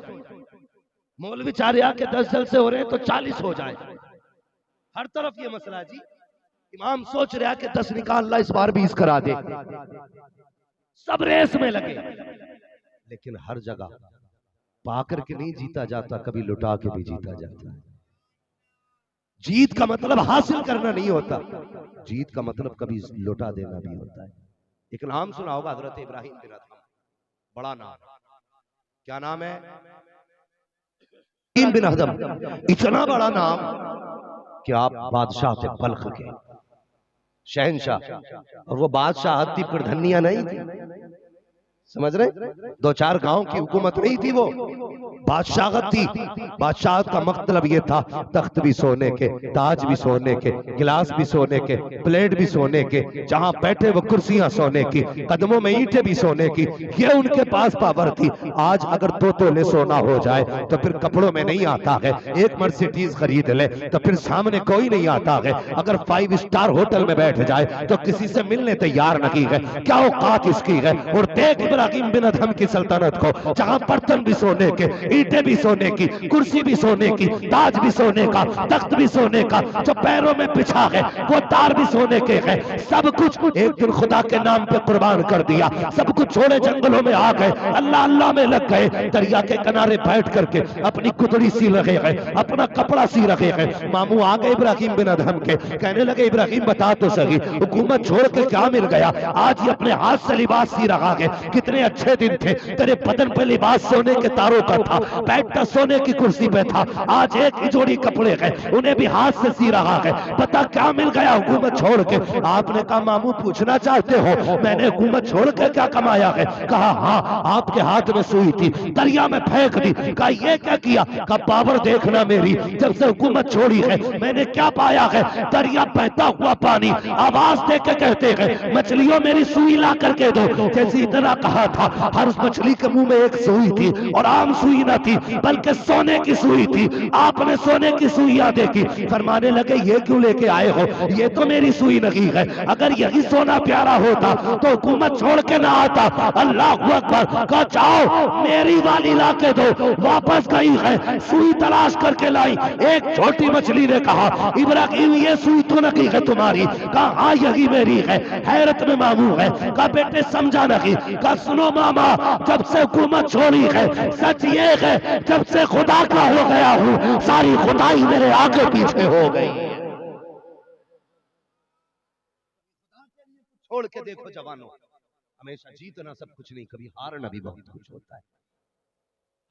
मौलवी चाह रहा के 10 जलसे हो रहे हैं तो 40 हो जाए। हर तरफ ये मसला जी। इमाम सोच रहा कि 10 निकाल अल्लाह इस बार 20 करा दे। सब रेस में लगे, लेकिन हर जगह पाकर के नहीं जीता जाता, कभी लुटा के भी जीता जाता है। जीत का मतलब हासिल करना नहीं होता, जीत का मतलब कभी लुटा देना भी होता है। एक नाम सुना होगा, हजरत इब्राहिम बिन अदहम, बड़ा नाम। क्या नाम है? इब्राहिम बिन अदहम। इतना बड़ा नाम कि आप बादशाह थे, बल्ख के शहनशाह, और वो बादशाह थी, प्रधनिया नहीं थी, समझ रहे? 2-4 गांव की हुकूमत नहीं थी, वो बादशाहत थी। बादशाहत का मतलब ये था तख्त भी सोने के, ताज भी सोने के, गिलास भी सोने के, प्लेट भी सोने के, जहां बैठे वो कुर्सियां सोने की, कदमों में ईंटें भी सोने की। ये उनके पास पावर थी। आज अगर 2 तोले सोना हो जाए तो फिर कपड़ों में नहीं आता है। एक मर्सिडीज खरीद ले तो फिर सामने कोई नहीं आता है। अगर 5 स्टार होटल में बैठ जाए तो किसी से मिलने तैयार नहीं है। क्या औकात इसकी है। और देख इब्राहिम बिन अदहम की सल्तनत को, जहां बर्तन भी सोने के, ईंटें भी सोने की, कुर्सी भी सोने की, ताज भी सोने का, तख्त भी सोने का, जो पैरों में बिछा है वो तार भी सोने के है। सब कुछ एक दिन खुदा के नाम पे कुर्बान कर दिया। सब कुछ छोड़े जंगलों में आ गए, अल्लाह अल्लाह में लग गए। दरिया के किनारे बैठ करके अपनी कुतड़ी सी रहे हैं, अपना कपड़ा सी रहे हैं। मामू आ गए इब्राहिम बिन अदहम के, कहने लगे इब्राहिम बता तो सही, हुकूमत छोड़ के क्या मिल गया? आज ये अपने हाथ से लिबास सी रहा है। कितने अच्छे दिन थे, तेरे बदन पे लिबास सोने के तारों का था, बैठता सोने की कुर्सी पे था। आज एक ही जोड़ी कपड़े हैं, उन्हें भी हाथ से सी रहा है। पता क्या मिल गया हुकूमत छोड़ के? आपने कहा मामू पूछना चाहते हो मैंने हुकूमत छोड़ के क्या कमाया है? कहा हाँ, आपके हाथ में सुई थी, दरिया में फेंक दी। कहा ये क्या किया? कहा पावर देखना मेरी, जब से हुकूमत छोड़ी है मैंने क्या पाया है? दरिया बहता हुआ पानी, आवाज दे के कहते हैं मछलियों मेरी सुई ला करके दो। जैसे इतना कहा था, हर मछली के मुंह में एक सुई थी और आम सुई न थी बल्कि सोने की सुई थी। आपने सोने की सुइयां देखी, फरमाने लगे ये क्यों लेके आए हो, ये तो मेरी सुई नहीं है। अगर यही सोना प्यारा होता तो हुकूमत छोड़ के ना आता। अल्लाह अकबर, कहा जाओ मेरी वाली ला के दो। वापस गई है, सुई तलाश करके लाई। एक छोटी मछली ने कहा इब्राहिम ये सुई तो नहीं है तुम्हारी? कहा हाँ यही मेरी है। हैरत में मामू है, कहा बेटे समझा नहीं। कहा सुनो मामा, जब से हुकूमत छोड़ी है, सच ये है जब से खुदा का हो गया हूं, सारी खुदाई मेरे आगे पीछे हो गई। छोड़ के देखो जवानों, हमेशा जीतना सब कुछ नहीं, कभी हारना भी बहुत कुछ होता है।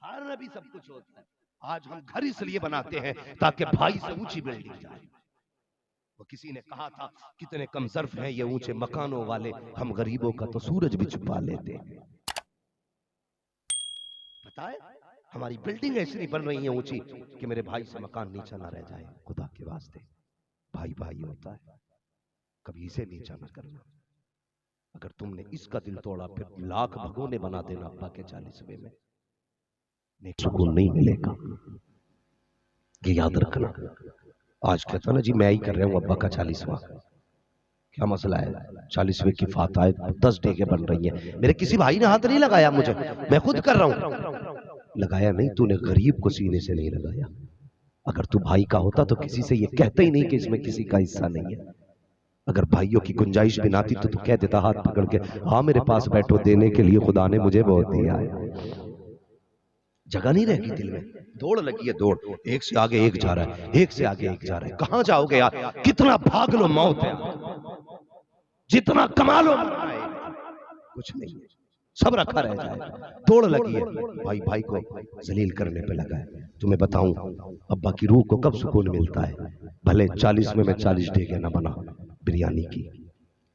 हारना भी सब कुछ होता है। आज हम घर इसलिए बनाते हैं ताकि भाई से ऊंची बिल्डिंग जाए। वो किसी ने कहा था कितने कम ज़र्फ हैं ये ऊंचे मकानों वाले, हम गरीबों का तो सूरज भी छुपा लेते हैं। पता है हमारी बिल्डिंग ऐसी नहीं बन रही है ऊंची कि मेरे भाई से मकान नीचा ना रह जाए। खुदा के वास्ते भाई भाई होता है, कभी इसे नीचा ना करना। अगर तुमने इसका दिल तोड़ा फिर लाख भगोने बना देना अब्बा के 40वें में, नेक सुकून नहीं मिलेगा, ये याद रखना। आज कहता ना जी मैं ही कर रहा हूं अब्बा का 40वां, क्या मसला है? 40वें की फाताए 10 डेगे बन रही है, मेरे किसी भाई ने हाथ नहीं लगाया मुझे, मैं खुद कर रहा हूं। लगाया नहीं, तूने गरीब को सीने से नहीं लगाया। अगर तू भाई का होता तो किसी से ये कहते ही नहीं कि इसमें किसी का हिस्सा नहीं है। अगर भाइयों की गुंजाइश भी ना थी तो तू कह देता हाथ पकड़ के, हाँ मेरे पास बैठो, देने के लिए खुदा ने मुझे बहुत दिया है। जगह नहीं रहेगी दिल में, दौड़ लगी है दौड़, एक से आगे एक जा रहा है, एक से आगे एक जा रहा है। कहां जाओगे यार? कितना भाग लो मौत है, जितना कमा लो कुछ नहीं है, सब रखा रह जाएगा। दौड़ लगी है, भाई भाई को जलील करने पे लगा है। तुम्हें बताऊं अब्बा की रूह को कब सुकून मिलता है? भले 40 में मैं 40 डेगे ना बना बिरयानी की,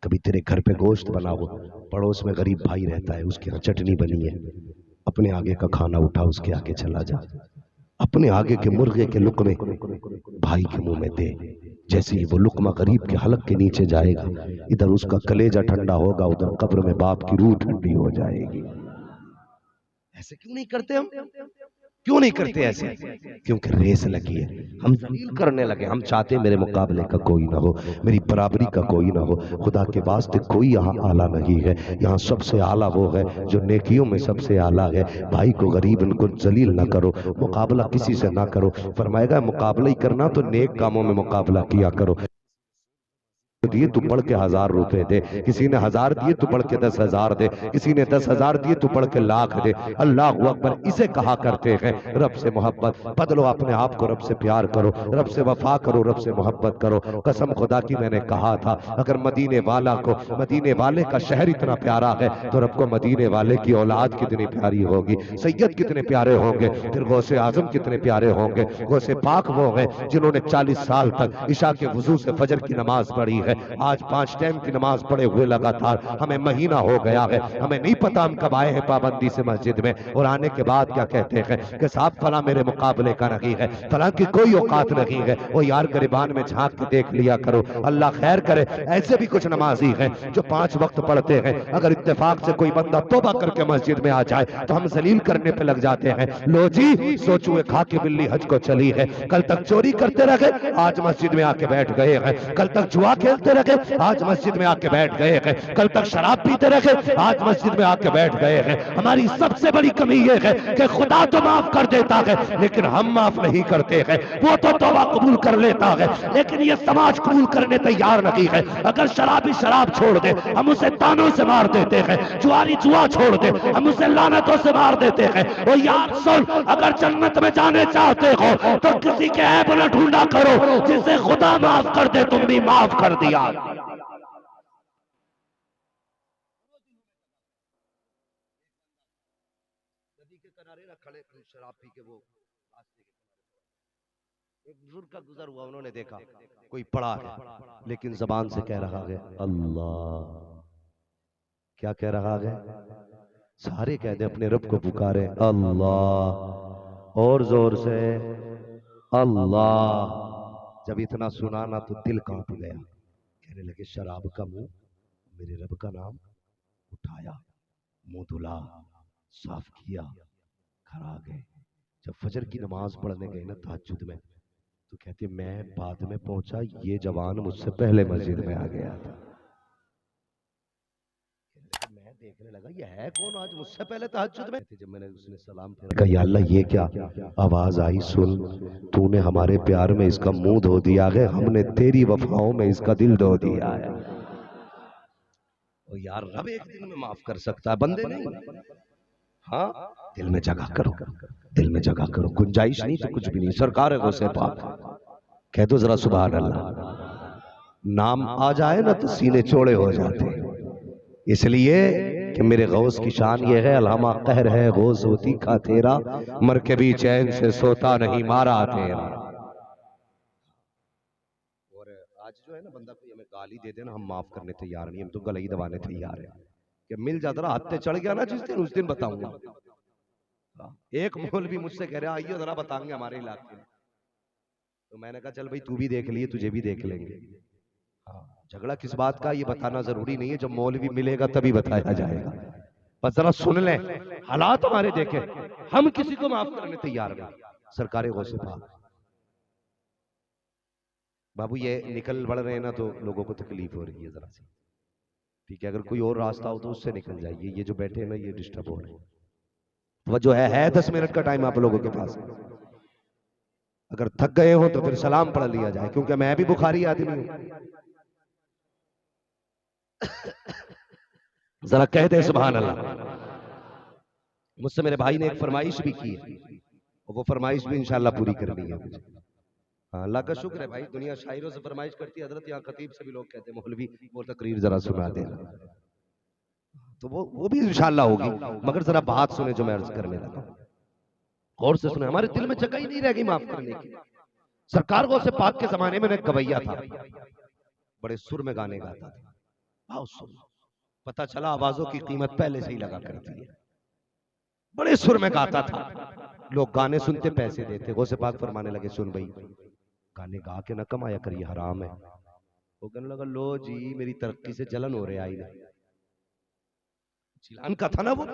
कभी तेरे घर पे गोश्त बना हो, पड़ोस में गरीब भाई रहता है उसके यहाँ चटनी बनी है, अपने आगे का खाना उठा उसके आगे चला जा, अपने आगे के मुर्गे के लुकमे भाई के मुंह में दे। जैसे ही वो लुकमा गरीब के हलक के नीचे जाएगा, इधर उसका कलेजा ठंडा होगा, उधर कब्र में बाप की रूह ठंडी हो जाएगी। ऐसे क्यों नहीं करते हम? क्यों नहीं करते ऐसे? क्योंकि रेस लगी है, हम जलील करने लगे। हम चाहते मेरे मुकाबले का कोई ना हो, मेरी बराबरी का कोई ना हो। खुदा के वास्ते कोई यहाँ आला नहीं है, यहाँ सबसे आला वो है जो नेकियों में सबसे आला है। भाई को गरीब इनको जलील ना करो, मुकाबला किसी से ना करो। फरमाएगा मुकाबला ही करना तो नेक कामों में मुकाबला किया करो। दिए तू पढ़ के 1000 रुपए दे, किसी ने 1000 दिए तू पढ़ के 10,000 दे, किसी ने 10,000 दिए तू पढ़ के लाख दे। अल्लाह अकबर, इसे कहा करते हैं रब से मोहब्बत। बदलो अपने आप को, रब से प्यार करो, रब से वफा करो, रब से मोहब्बत करो। कसम खुदा की मैंने कहा था अगर मदीने वाला को, मदीने वाले का शहर इतना प्यारा है तो रब को मदीने वाले की औलाद कितनी प्यारी होगी, सैयद कितने प्यारे होंगे, फिर गौसे आजम कितने प्यारे होंगे। गौसे पाक वो है जिन्होंने 40 साल तक इशा के वजू से फजर की नमाज पढ़ी है। आज 5 टाइम की नमाज पढ़े हुए लगातार हमें महीना हो गया है, हमें नहीं पता हम कब आए हैं पाबंदी से मस्जिद में, और आने के बाद क्या कहते हैं कि साहब फला मेरे मुकाबले का नहीं है, फला की कोई औकात नहीं है। वो यार गरिबान में झांक के देख लिया करो, अल्लाह खैर करे। ऐसे भी कुछ नमाजी हैं जो 5 वक्त पढ़ते हैं, अगर इत्तेफाक से कोई बंदा तौबा करके मस्जिद में आ जाए तो हम जलील करने पे लग जाते हैं। लो जी सोचुए खा के बिल्ली हज को चली है, कल तक चोरी करते रहे आज मस्जिद में आके बैठ गए हैं, कल तक जुआ खेलते रहे आज मस्जिद में आके बैठ गए हैं, कल तक शराब पीते रहे आज मस्जिद में आके बैठ गए हैं। हमारी सबसे बड़ी कमी यह है कि खुदा तो माफ कर देता है लेकिन हम माफ नहीं करते हैं। वो तो तौबा कबूल कर लेता है लेकिन ये समाज कबूल करने तैयार नहीं है। अगर शराबी शराब छोड़ दे हम उसे तानों से मार देते हैं, जुआरी जुआ छोड़ दे हम उसे लानतों से मार देते हैं। वो यार सुन, अगर जन्नत में जाने चाहते हो तो किसी के ऐब न ढूंढा करो, जिसे खुदा माफ कर दे तुम भी माफ कर दिया। नदी के किनारे ना खड़े शराब पी के, वो रास्ते के किनारे एक बुजुर्ग का गुजर हुआ, उन्होंने देखा कोई पड़ा है लेकिन जबान से कह रहा है अल्लाह। क्या कह रहा है? सारे कहते अपने रब को पुकारे अल्लाह, और जोर से अल्लाह। जब इतना सुना ना तो दिल कांप गया, कहने लगे शराब का मुंह मेरे रब का नाम उठाया, मुंह धुला, साफ किया, घर आ गए। जब फजर की नमाज पढ़ने गए ना तहज्जुद में, तो कहते मैं बाद में पहुंचा, ये जवान मुझसे पहले मस्जिद में आ गया था। मैं देखने लगा ये है कौन आज मुझसे पहले तहज्जुद में। जब मैंने उसने सलाम फेरा, कहा या अल्लाह ये क्या आवाज आई, सुन तूने हमारे प्यार में इसका मुंह धो दिया है, हमने तेरी वफाओं में इसका दिल धो दिया है। ओ यार रब एक दिन में माफ कर सकता है, बंदे नहीं। हाँ दिल में जगह करो, दिल में जगह करो, गुंजाइश नहीं तो कुछ भी नहीं। सरकार है गौसे पाक, कह दो जरा सुभान अल्लाह। नाम आ जाए ना तो सीने चौड़े हो जाते हैं, इसलिए कि मेरे गौस की शान ये है, अलहमा कहर है गौस होती का तेरा, मर के भी चैन से सोता नहीं मारा तेरा। और आज जो है ना बंदा कोई हमें गाली दे देना, हम माफ करने तैयार नहीं, हम तो गले ही दबाने तैयार है। कि मिल जाता रहा हत्ते चढ़ गया ना जिस दिन, उस दिन बताऊंगा। एक मौलवी मुझसे कह रहा आइए जरा बताएंगे हमारे इलाके में, तो मैंने कहा चल भाई तू भी देख लिए, तुझे भी देख लेंगे। हाँ झगड़ा किस बात का ये बताना जरूरी नहीं है, जब मौलवी मिलेगा तभी बताया जाएगा। बस जरा सुन लें, हालात हमारे देखे, हम किसी को माफ करने तैयार नहीं। सरकारे गौसे पाक बाबू ये निकल बढ़ रहे हैं ना, तो लोगों को तकलीफ हो रही है जरा सी, ठीक है। अगर कोई और रास्ता हो तो उससे निकल जाइए, ये जो बैठे हैं ना ये डिस्टर्ब हो रहे हैं। वो जो है 10 मिनट का टाइम आप लोगों के पास, अगर थक गए हो तो फिर सलाम पढ़ लिया जाए, क्योंकि मैं भी बुखारी आदमी हूं। जरा कह दे सुभान अल्लाह। मुझसे मेरे भाई ने एक फरमाइश भी की है, और वो फरमाइश भी इंशाल्लाह पूरी करनी है मुझे। हाँ अल्लाह का शुक्र है भाई, दुनिया शायरों से फरमाइश करती है, हजरत यहाँ खतीब से भी लोग कहते हैं मौलवी वो तकरीर जरा सुना दे, तो वो भी इंशाल्लाह होगी। मगर जरा बात सुने जो मैं अर्ज करने लगा, गौर से सुने, हमारे दिल में जगह ही नहीं रहेगी माफ करने की। सरकार गौसे पाक के जमाने में एक गवैया था, बड़े सुर में गाने गाता था, आओ सुन। पता चला आवाजों की कीमत पहले से ही लगा करती है, बड़े सुर में गाता था, लोग गाने सुनते पैसे देते। गौसे पाक फरमाने लगे सुन भाई गाने गा के ना कमाया करिए, हराम है। वो कहने लगा लो जी मेरी तरक्की से जलन हो रही आई नहीं। जिलान का था ना वो,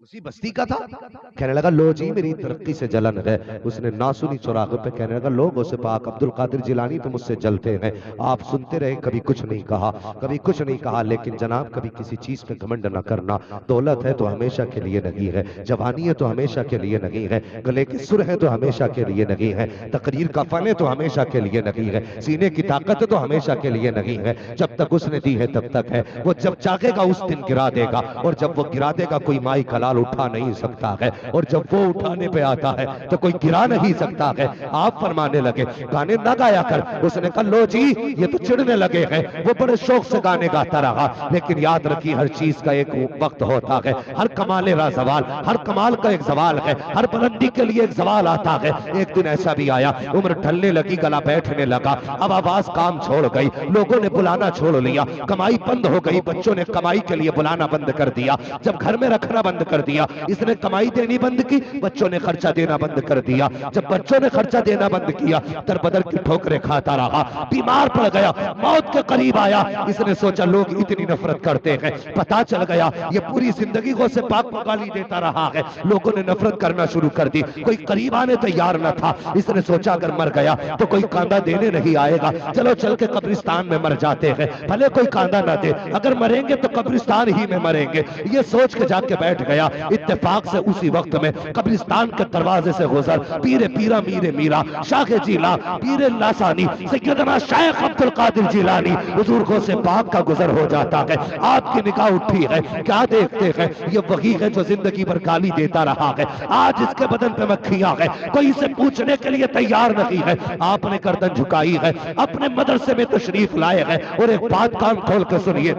उसी बस्ती का था। कहने लगा लो जी मेरी तरक्की से जलन है। उसने नासुनी चौराहे पे कहने लगा लोग उसे पाक अब्दुल कादिर जिलानी तो मुझसे जलते हैं। आप सुनते रहे, कभी कुछ नहीं कहा, कभी कुछ नहीं कहा, लेकिन जनाब कभी किसी चीज पे घमंड न करना। दौलत है तो हमेशा के लिए नहीं है, जवानी है तो हमेशा के लिए नहीं है, गले के सुर है तो हमेशा के लिए नहीं है, तकरीर का फन है तो हमेशा के लिए नहीं है, सीने की ताकत है तो हमेशा के लिए नहीं है। जब तक उसने दी है तब तक है, वो जब चाहेगा उस दिन गिरा देगा, और जब वो गिरा देगा कोई माई कलाल उठा नहीं सकता है, और जब वो उठाने पे आता है तो कोई गिरा नहीं सकता है। आप फरमाने लगे गाने ना गाया कर। उसने कहा लो जी ये तो चिढ़ने लगे हैं। वो बड़े शौक से गाने गाता रहा, लेकिन याद रखिए हर चीज का एक वक्त होता है, हर कमाल रा सवाल, हर कमाल का एक सवाल है, हर बुलंदी के लिए एक सवाल आता है। एक दिन ऐसा भी आया, उम्र ढलने लगी, गला बैठने लगा, अब आवाज काम छोड़ गई, लोगों ने बुलाना छोड़ लिया, कमाई बंद हो गई, बच्चों ने कमाई के लिए बुलाना बंद कर दिया, जब घर में रखना बंद कर दिया, इसने कमाई देनी बंद की, बच्चों ने खर्चा देना बंद कर दिया। जब बच्चों ने खर्चा देना बंद किया, दरबदर की ठोकरें खाता रहा, बीमार पड़ गया, मौत के करीब आया। इसने सोचा लोग इतनी नफरत करते हैं, पता चल गया ये पूरी जिंदगी गौसे पाक को गाली देता रहा है, लोगों ने नफरत करना शुरू कर दी, कोई करीब आने तैयार न था। इसने सोचा अगर मर गया तो कोई कांदा देने नहीं आएगा, चलो चल के कब्रिस्तान में मर जाते हैं, भले कोई कांदा ना दे, अगर मरेंगे तो कब्रिस्तान ही में मरेंगे। ये सोच के जाके बैठ गया। इत्तेफाक से उसी वक्त में कब्रिस्तान के दरवाजे से गुजर पीरे पीरा मीरे मीरा शाखे जिला पीरे लासानी सैयदना शेख अब्दुल कादिर जिलानी हुजूर गौसे पाक का गुजर हो जाता है। आपकी निगाह उठी है, क्या देखते हैं? ये वही है जो जिंदगी भर गाली देता रहा है, आज इसके बदन पे मक्खियां है, कोई इसे पूछने के लिए तैयार नहीं है। आपने गर्दन झुकाई है, अपने मदरसे में तशरीफ लाए हैं, और एक बात कान खोल कर सुनिए,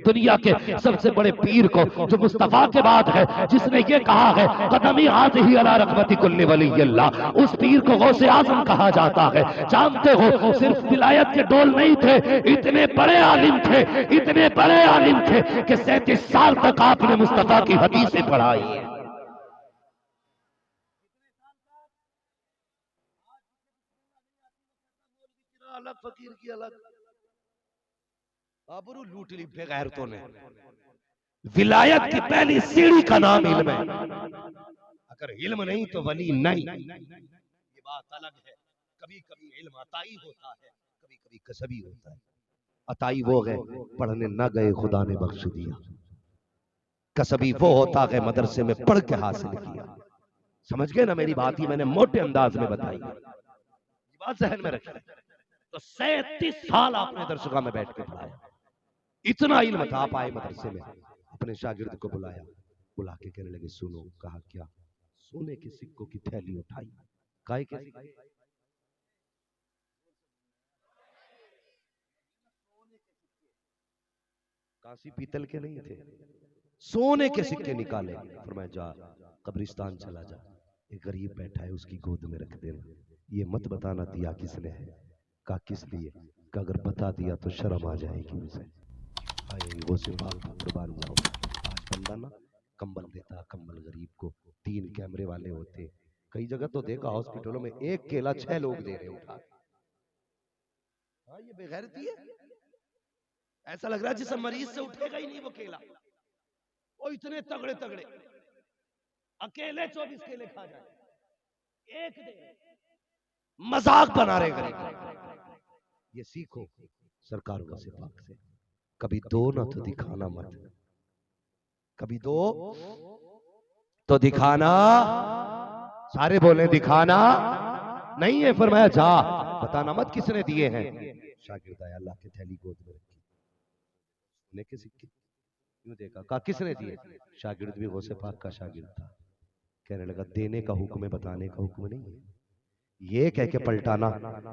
दुनिया के सबसे बड़े पीर को जो मुस्तफा के बाद है, जिसने ये कहा है कदमी हाज़िही अला रग़बती कुल्ली वलिय्यिल्लाह, उस पीर को गौसे आज़म कहा जाता है। जानते हो सिर्फ विलायत के डोल नहीं थे, इतने बड़े आलिम थे, इतने बड़े आलिम थे कि 37 साल तक आपने मुस्तफा की हदीसें पढ़ाई है। अलग फकीर की अलग आबरू लूट ली बेगैरतों ने। विलायत की पहली सीढ़ी का नाम इल्म है। अगर इल्म नहीं तो वली नहीं, ये बात अलग है। कभी कभी इल्म अताई होता है, कभी कभी कसबी होता है। अताई वो है पढ़ने न गए खुदा ने बख्श दिया, कसबी वो होता है मदरसे में पढ़ के हासिल किया। समझ गए ना मेरी बात? ही मैंने मोटे अंदाज में बताई है, ये बात जहन में रखिए। तो 37 साल आपने दरसगाह में बैठ के पढ़ाया, इतना इल्म था। आप आए मदरसे में, अपने शागिर्द को बुलाया, बुला के कहने लगे सुनो। कहा क्या? सोने के सिक्कों की थैली उठाई। काय के सिक्के? कांसी पीतल के नहीं थे, सोने के सिक्के निकाले। फरमाया जा कब्रिस्तान चला जा, एक गरीब बैठा है उसकी गोद में रख देना, ये मत बताना दिया किसने है। कहा किस लिए? कि अगर बता दिया तो शर्म आ जाएगी उसे। वो से कुर्बान जाओ। आज बंदा ना कंबल देता, कंबल गरीब को, 3 कैमरे वाले होते। कई जगह तो देखा हॉस्पिटलों में एक केला 6 लोग दे रहे उठा। हाँ ये बेगैरती है। ऐसा लग रहा है जिस मरीज से उठेगा ही नहीं वो केला। वो इतने तगड़े तगड़े, अकेले 24 केले खा जाए, एक दे, मजाक बना रहे गरीब। ये सीखो सरकार वसे पाक से, कभी दो ना तो दिखाना मत, कभी दो तो दिखाना। सारे बोले दिखाना नहीं है। फरमाया जा बताना मत किसने दिए हैं। शागिर्द आया, अल्लाह की थैली गोद में रखी, सोने के सिक्के यूं देखा। कहा किसने दिए? शागिर्द भी गौसे पाक का शागिर्द था। कहने लगा देने का हुक्म है, बताने का हुक्म नहीं है। ये कह के पलटाना,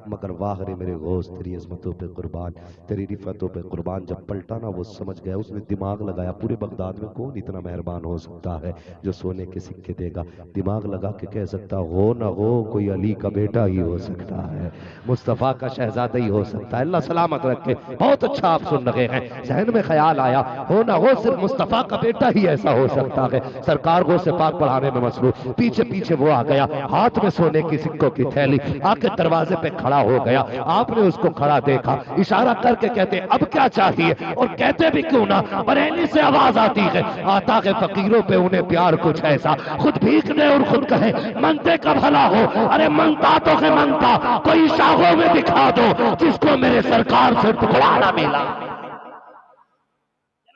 मगर वाह रे मेरे गौस तेरी अजमतों पे कुर्बान, तेरी रिफतों पे कुर्बान। जब पलटाना वो समझ गया, उसने दिमाग लगाया। पूरे बगदाद में कौन इतना मेहरबान हो सकता है जो सोने के सिक्के देगा? दिमाग लगा के कह सकता हो ना हो, कोई अली का बेटा ही हो सकता है, मुस्तफ़ा का शहजादा ही हो सकता है। अल्लाह सलामत रखे। बहुत अच्छा आप सुन रहे हैं, जहन में ख्याल आया, हो ना हो सिर्फ मुस्तफ़ा का बेटा ही ऐसा हो सकता है। सरकार को से पाक पढ़ाने में मसरूफ, पीछे पीछे वो आ गया, हाथ में सोने की सिक्कों की थैली, आके दरवाजे पे खड़ा हो गया। आपने उसको खड़ा देखा, इशारा करके कहते अब क्या चाहिए? और कहते भी क्यों ना, बरेली से आवाज आती है, आता है फकीरों पे उन्हें प्यार कुछ ऐसा, खुद भीखने और खुद कहे मनते का भला हो। अरे मनता तो है मनता, कोई शाहों में दिखा दो जिसको मेरे सरकार से टुकड़ा ना मिला।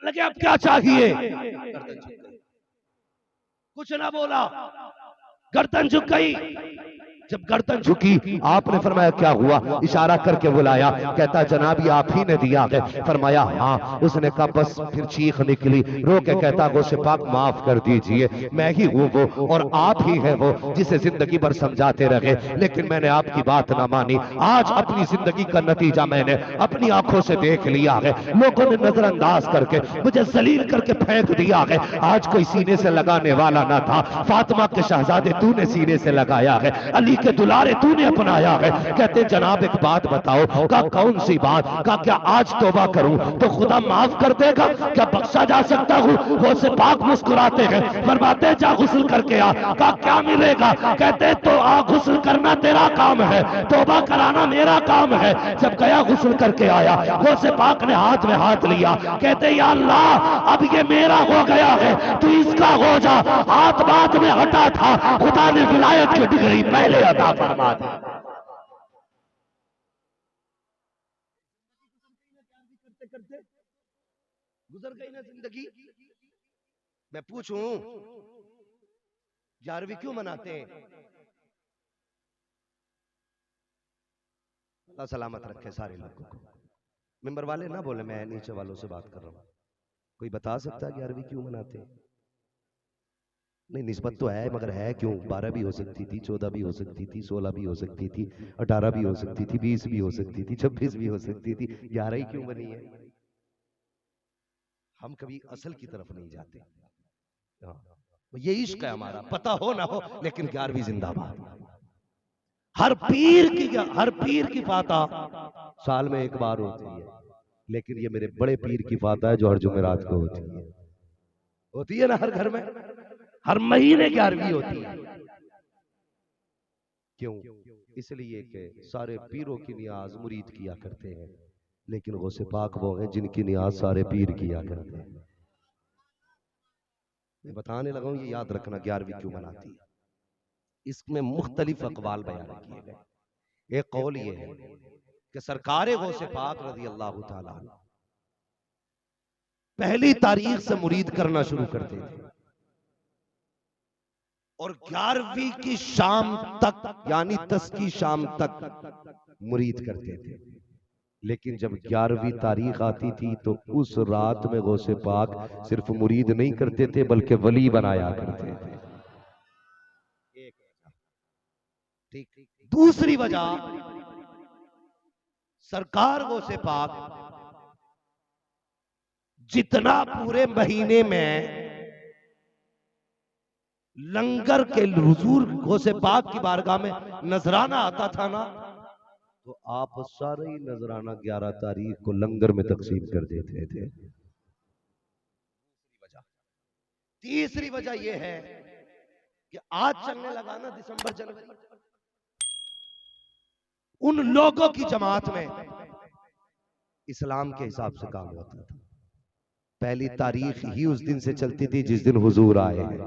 लगे अब क्या चाहिए? कुछ ना बोला, गर्दन झुक गई। जब गर्दन झुकी आपने फरमाया क्या हुआ? इशारा करके बुलाया, कहता जनाब ये आप ही ने दिया है। फरमाया हाँ। उसने कहा बस, फिर चीख निकली, रो के कहता गौसे पाक माफ कर दीजिए, मैं ही हूँ वो और आप ही है वो जिसे जिंदगी भर समझाते रहे, लेकिन मैंने आपकी बात ना मानी। आज अपनी जिंदगी का नतीजा मैंने अपनी आंखों से देख लिया है। लोगों ने नजरअंदाज करके मुझे जलील करके फेंक दिया है। आज कोई सीने से लगाने वाला ना था, फातिमा के शहजादे तूने सीने से लगाया है, अली के दुलारे तूने अपनाया है। कहते जनाब एक बात बताओ। का कौन सी बात? का क्या आज तौबा करूं तो खुदा माफ कर देगा? क्या बख्शा जा सकता हूं? वो से पाक मुस्कुराते हैं, फरमाते जा गुस्ल करके आ। का क्या मिलेगा? कहते तो आ गुस्ल करना तेरा काम है, तौबा कराना मेरा काम है। जब गया गुस्ल करके आया, वो से पाक ने हाथ में हाथ लिया, कहते या अल्लाह अब ये मेरा हो गया है, तू इसका हो जा। हाथ बात में हटा था, खुदा ने विलायत की डिग्री पहले अता फरमा दी। करते करते गुजर गई ना जिंदगी। मैं पूछूं 11वीं क्यों मनाते हैं? अल्लाह सलामत रखे सारे लोगों को। मेंबर वाले ना बोले, मैं नीचे वालों से बात कर रहा हूं। कोई बता सकता है 11वीं क्यों मनाते हैं? नहीं, निस्बत तो है मगर है क्यों? 12 भी हो सकती थी, 14 भी हो सकती थी, 16 भी हो सकती थी, 18 भी हो सकती थी, 20 भी हो सकती थी, 26 भी हो सकती थी, 11 ही क्यों बनी है? हम कभी असल की तरफ नहीं जाते। हाँ, ये इश्क है हमारा, पता हो ना हो, लेकिन 11वीं जिंदाबाद। हर पीर की फातह साल में एक बार होती है, लेकिन ये मेरे बड़े पीर की फातह है जो हर जुमेरात को होती है ना हर घर में, हर महीने 11वीं होती है। क्यों? इसलिए कि सारे पीरों की नियाज मुरीद किया करते हैं, लेकिन गौसे पाक वो हैं जिनकी नियाज सारे पीर किया करते हैं। मैं बताने लगा हूं, ये याद रखना 11वीं क्यों मनाती है। इसमें मुख्तलिफ अकवाल बयान किए गए। एक कौल ये है कि सरकार गौसे पाक रज़ी अल्लाह ताला अन्हु पहली तारीख से मुरीद करना शुरू करते थे और 11वीं की शाम तक यानी 10 की शाम तक मुरीद करते थे। लेकिन जब 11वीं तारीख आती थी तो उस रात में गौसे पाक सिर्फ मुरीद नहीं करते थे बल्कि वली बनाया करते थे। एक ठीक। दूसरी वजह, सरकार गौसे पाक जितना पूरे महीने में लंगर के हुजूर गौसे पाक की बारगाह में नजराना आता था ना, तो आप सारे ही नजराना 11 तारीख को लंगर में तकसीम कर देते थे। तीसरी वजह यह है कि आज चलने लगा ना दिसंबर जनवरी, उन लोगों की जमात में इस्लाम के हिसाब से काम होता था। पहली तारीख ही उस दिन से चलती थी जिस दिन हुजूर आए हैं।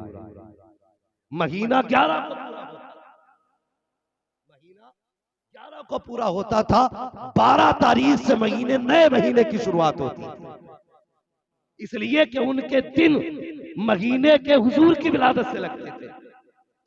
महीना 11 को पूरा होता था, महीना 11 को पूरा होता था। 12 तारीख से नए महीने की शुरुआत होती थी, इसलिए कि उनके दिन महीने के हुजूर की विलादत से लगते थे।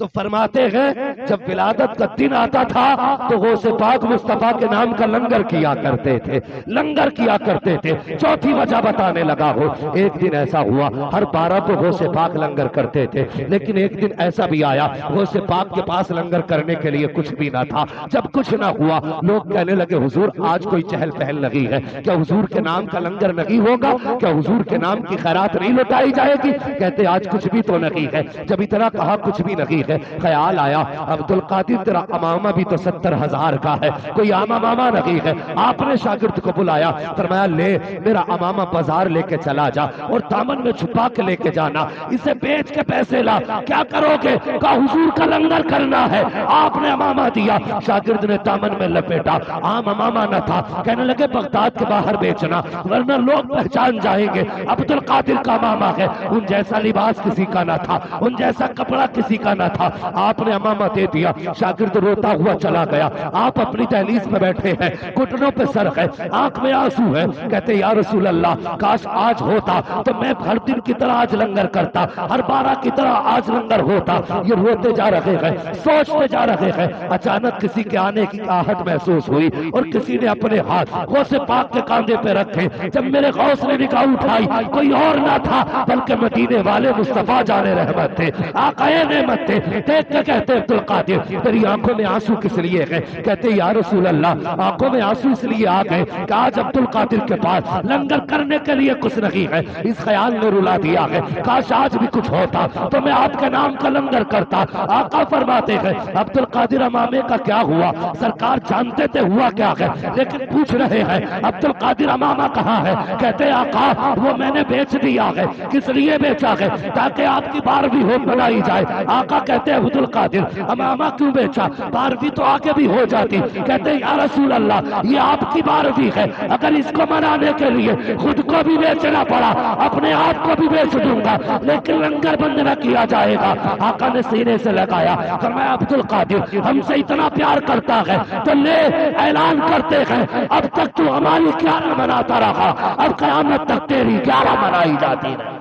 तो फरमाते हैं जब विलादत का दिन आता था तो गौसे पाक मुस्तफा के नाम का लंगर किया करते थे, लंगर किया करते थे। चौथी वजह बताने लगा हो, एक दिन ऐसा हुआ, हर 12 को गौसे पाक लंगर करते थे, लेकिन एक दिन ऐसा भी आया गौसे पाक के पास लंगर करने के लिए कुछ भी ना था। जब कुछ ना हुआ, लोग कहने लगे हुजूर आज कोई चहल पहल लगी है, क्या हुजूर के नाम का लंगर नहीं होगा, क्या हुजूर के नाम की खैरात नहीं लौटाई जाएगी? कहते आज कुछ भी तो नहीं है। जब इतना कहा कुछ भी नहीं है, ख्याल आया अब्दुल कादिर तेरा अमामा भी तो 70,000 का है, कोई आमा मामा नहीं है। आपने शागिर्द को बुलाया, फरमाया ले मेरा अमामा बाजार लेके चला जा और दामन में छुपा के लेके जाना, इसे बेच के पैसे ला। क्या करोगे? कहा हुजूर का लंगर करना है। आपने अमामा दिया, शागिर्द ने दामन में लपेटा, आम अमामा न था। कहने लगे बगदाद के बाहर बेचना वरना लोग पहचान जाएंगे अब्दुल कादिर का अमामा है। उन जैसा लिबास किसी का ना था, उन जैसा कपड़ा किसी का ना था। आपने अमामा दे दिया, शागिर्द रोता हुआ चला गया। आप अपनी दहलीज में बैठे हैं, घुटनों पे सर है, आंख में आंसू है। कहते या रसूल अल्लाह काश आज होता तो मैं हर दिन की तरह आज लंगर करता, हर 12 की तरह आज लंगर होता। ये रोते जा रहे हैं, सोचते जा रहे हैं। अचानक किसी के आने की आहट महसूस हुई और किसी ने अपने हाथ गौसे पाक के कांधे पे रखे। जब मेरे गौस ने निगाह उठाई, कोई और ना था बल्कि मदीने वाले मुस्तफा जाने रहमत थे, आकाए नेमत थे। देख के कहते अब्दुल कादिर तेरी आंखों में आंसू किस लिए है? कहते या रसूल अल्लाह आंखों में आंसू इसलिए आ गए कि आज अब्दुल कादिर के पास लंगर करने के लिए कुछ नहीं है। इस ख्याल ने रुला दिया है, काश आज भी कुछ होता तो मैं आपके नाम का लंगर करता। आका फरमाते हैं अब्दुल कादिर अमामे का क्या हुआ? सरकार जानते थे हुआ क्या है, लेकिन पूछ रहे हैं अब्दुल कादिर अमामा कहाँ है? कहते आका वो मैंने बेच दिया है। किस लिए बेचा है? ताकि आपकी 12वीं हो बनाई जाए। आका कहते हैं अब्दुल कादिर अमामा क्यों बेचा? 12वीं तो आगे भी हो जाती। कहते या रसूल अल्लाह ये आपकी 12वीं है, अगर इसको मनाने के लिए खुद को भी बेचना पड़ा अपने आप को भी बेच दूंगा, लेकिन लंगर बंद न किया जाएगा। आका ने सीने से लगाया, फरमाया अब्दुल कादिर हमसे इतना प्यार करता है तो ले ऐलान करते हैं अब तक तू हमारी 11 मनाता रहा, अब कयामत तक तेरी 11 मनाई जाती है।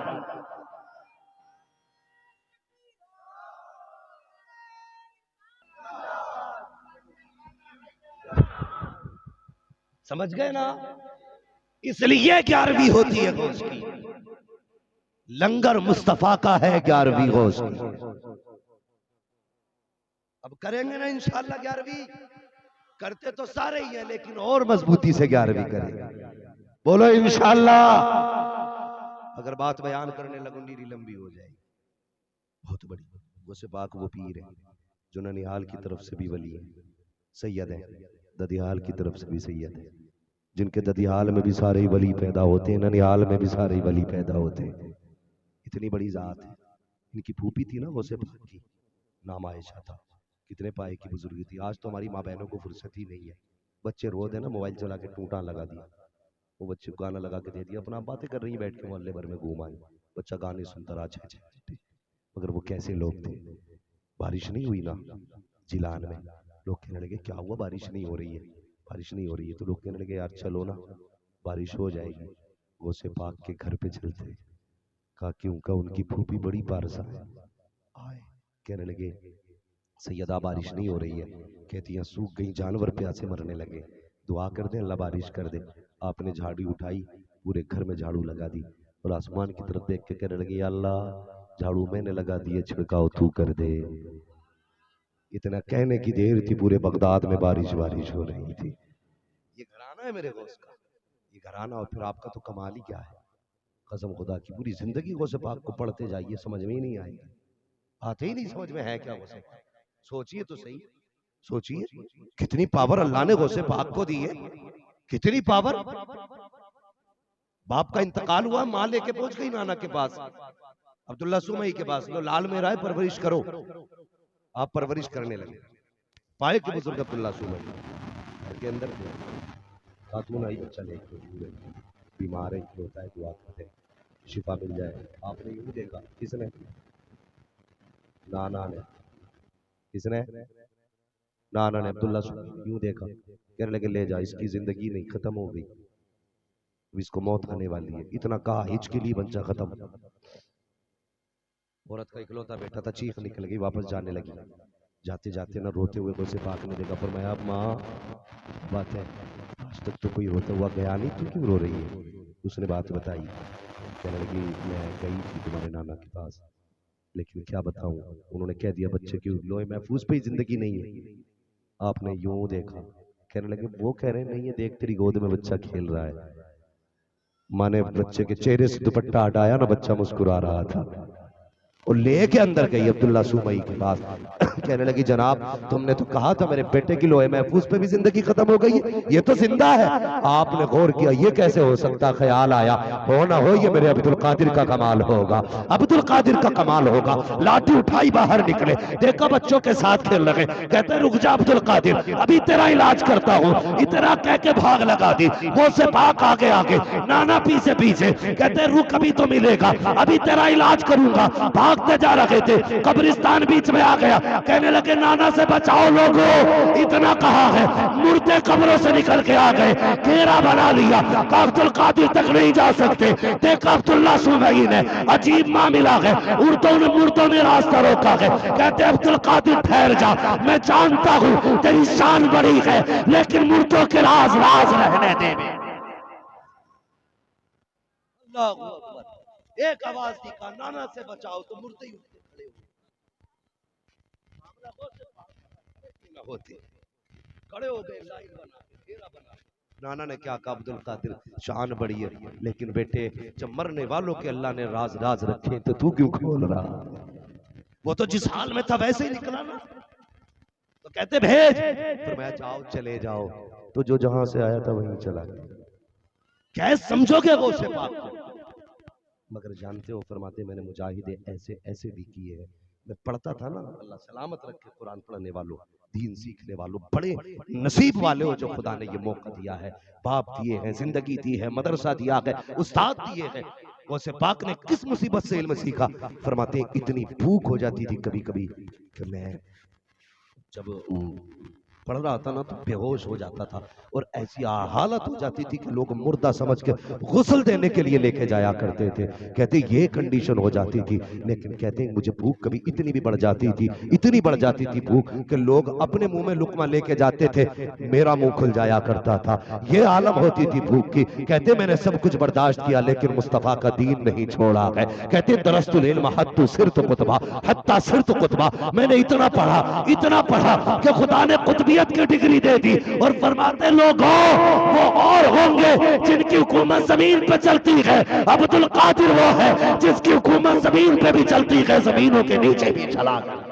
समझ गए ना? इसलिए 11वीं होती है गौस की, लंगर मुस्तफा का है 11वीं गौस की। अब करेंगे ना इंशाअल्लाह 11वीं, करते तो सारे ही हैं लेकिन और मजबूती से 11वीं करेंगे। बोलो इंशाअल्लाह। अगर बात बयान करने लगूं नीरी लंबी हो जाएगी, बहुत बड़ी। गौसे पाक वो पीर है जो ननिहाल की तरफ से भी वली है, सैयद है, ददियाल की तरफ से भी सैयद है, जिनके ददियाल में भी सारे वली पैदा होते हैं, ननिहाल में भी सारे वली पैदा होते हैं। इतनी बड़ी जात है। इनकी फूफी थी ना गौसे पाक की, नाम आयशा था। कितने पाए की बुजुर्गी थी। आज तो हमारी माँ बहनों को फुर्सत ही नहीं है। बच्चे रो दे ना मोबाइल चला के टूटा लगा दिया, वो बच्चे को गाना लगा के दे दिया, अपना बातें कर रही है बैठ के मोहल्ले भर में घूम आई, बच्चा गाने सुनता रहा। मगर वो कैसे लोग थे, बारिश नहीं हुई ना जिलान में। लोग कहने लगे क्या हुआ, बारिश नहीं हो रही है, बारिश नहीं हो रही है। तो लोग कहने लगे यार चलो ना बारिश हो जाएगी। गौसे पाक के घर पे चलते, कहा कि उनकी फूफी बड़ी पारसा है। आए कहने लगे सैयदा बारिश नहीं हो रही है। कहती हैं सूख गई, जानवर प्यासे मरने लगे, दुआ कर दे अल्लाह बारिश कर दे। आपने झाड़ू उठाई, पूरे घर में झाड़ू लगा दी और आसमान की तरफ देख के कहने लगे या अल्लाह झाड़ू मैंने लगा दिए, छिड़काव तू कर दे। इतना कहने की देर थी, पूरे बगदाद में बारिश बारिश हो रही थी। ये घराना है मेरे गौस का, ये घराना। और फिर आपका तो कमाल ही क्या है, कसम खुदा की पूरी जिंदगी गौसे पाक को पढ़ते जाइए, समझ में ही नहीं आएगी, आते ही नहीं समझ में है क्या गौसे पाक। सोचिए तो सही, सोचिए कितनी पावर अल्लाह ने गौसे पाक को दी है, कितनी पावर। बाप का इंतकाल हुआ, माँ लेके पहुंच गई नाना के पास, अब्दुल्ला सुमई के पास, लो लाल मेरा है परवरिश करो। आप परवरिश करने लगे, पाए कि बुजुर्ग अब्दुल्ला सुमई घर के अंदर खातून आई, बच्चा लेके बीमार है, होता है, दुआ करते हैं शिफा मिल जाए। आपने यूं देखा, किसने? नाना ने। किसने? नाना ने अब्दुल्ला सुमई यूं देखा, कहने लगे ले जा, इसकी जिंदगी नहीं, खत्म हो गई, इसको मौत आने वाली है। इतना कहा, हिच के लिए बच्चा खत्म। औरत का इकलौता बेटा था, चीख निकल गई, वापस जाने लगी। जाते जाते ना रोते हुए गौसे पाक ने देखा, फरमाया अब माँ बात है, आज तक तो कोई रोता हुआ गया नहीं, तू क्यों रो रही है? उसने बात बताई, कहने लगी मैं गई थी तुम्हारे नाना के पास, लेकिन क्या बताऊं, उन्होंने कह दिया बच्चे की लोहे महफूज पे ही जिंदगी नहीं है। आपने यूं देखा, कहने लगे वो कह रहे नहीं है, देख तेरी गोद में बच्चा खेल रहा है। माँ ने बच्चे के चेहरे से दुपट्टा हटाया ना, बच्चा मुस्कुरा रहा था, और लेके अंदर गई अब्दुल्ला सुमई के पास। कहने लगी जनाब तुमने तो कहा था मेरे बेटे की लोहे महफूज पे भी जिंदगी खत्म हो गई है, ये तो जिंदा है। आपने गौर किया ये कैसे हो सकता? ख्याल आया हो ना हो ये मेरे अब्दुल कादिर का कमाल होगा, अब्दुल कादिर का कमाल होगा। लाठी उठाई, बाहर निकले, देखा बच्चों के साथ खेल रहे। कहते रुक जा अब्दुल कादिर, अभी तेरा इलाज करता हूँ। इतना कह के भाग लगा दी, वो से पाक आगे आगे, नाना पीछे पीछे। कहते रुक अभी तो मिलेगा, अभी तेरा इलाज करूंगा। भागते जा रहे थे, कब्रिस्तान बीच में आ गया, कहने लगे नाना से बचाओ लोगों। इतना कहा है, मुर्दे कब्रों से निकल के आ गए, घेरा बना लिया, अब्दुल कादिर तक नहीं जा सकते। देखा अब्दुल्ला सुमई ने, अजीब मामला है, मुर्दों ने रास्ता रोका है। कहते अब्दुल कादिर ठहर जा, मैं जानता हूं तेरी शान बड़ी है, लेकिन मुर्दों के राज राज रहने दे। एक आवाज दी का नाना से बचाओ, तो मुर्दे ही उठते खड़े हुए। होते खड़े हो गए, लाइन बना के, घेरा बना। नाना ने क्या कहा, अब्दुल कादिर शान बड़ी है, लेकिन बेटे जब मरने वालों के अल्लाह ने राज राज रखे तो तू क्यों खोल रहा? वो तो जिस हाल में था वैसे ही निकला ना। तो कहते भेज, फिर मैं जाओ चले जाओ, तो जो जहां से आया था वहीं चला गया। क्या समझोगे वो से पाक को? मगर जानते हो, फरमाते मैंने मुजाहिदे ऐसे ऐसे भी किए हैं। मैं पढ़ता था ना, अल्लाह सलामत रखे कुरान पढ़ने वालों, दीन सीखने वालों, बड़े नसीब वाले हो जो खुदा ने ये मौका दिया है। बाप दिए हैं, जिंदगी दी है, मदरसा दिया है, उस्ताद दिए हैं। गौसे पाक ने किस मुसीबत से इल्म सीखा? फरमाते इतनी भूख हो जाती थी कभी कभी कि मैं जब पढ़ रहा था ना तो बेहोश हो जाता था, और ऐसी हालत हो जाती थी कि लोग मुर्दा समझ के गुस्ल देने के लिए लेके जाया करते थे। कहते ये कंडीशन हो जाती थी। लेकिन कहते हैं मुझे भूख कभी इतनी भी बढ़ जाती थी, इतनी बढ़ जाती थी भूख कि लोग अपने मुंह में लुकमा लेके जाते थे, मेरा मुंह खुल जाया करता था। ये आलम होती थी भूख की। कहते मैंने सब कुछ बर्दाश्त किया, लेकिन मुस्तफा का दीन नहीं छोड़ा है। कहते दरस्तुल इल्म हत्तु सिरतु कुतबा, हत्ता सिरतु कुतबा, मैंने इतना पढ़ा कि खुदा ने कुतबियत की डिग्री दे दी। और फरमाते लोगों वो और होंगे जिनकी हुकूमत जमीन पे चलती है, अब्दुल कादिर वो है जिसकी हुकूमत जमीन पे भी चलती है, जमीनों के नीचे भी चला गया।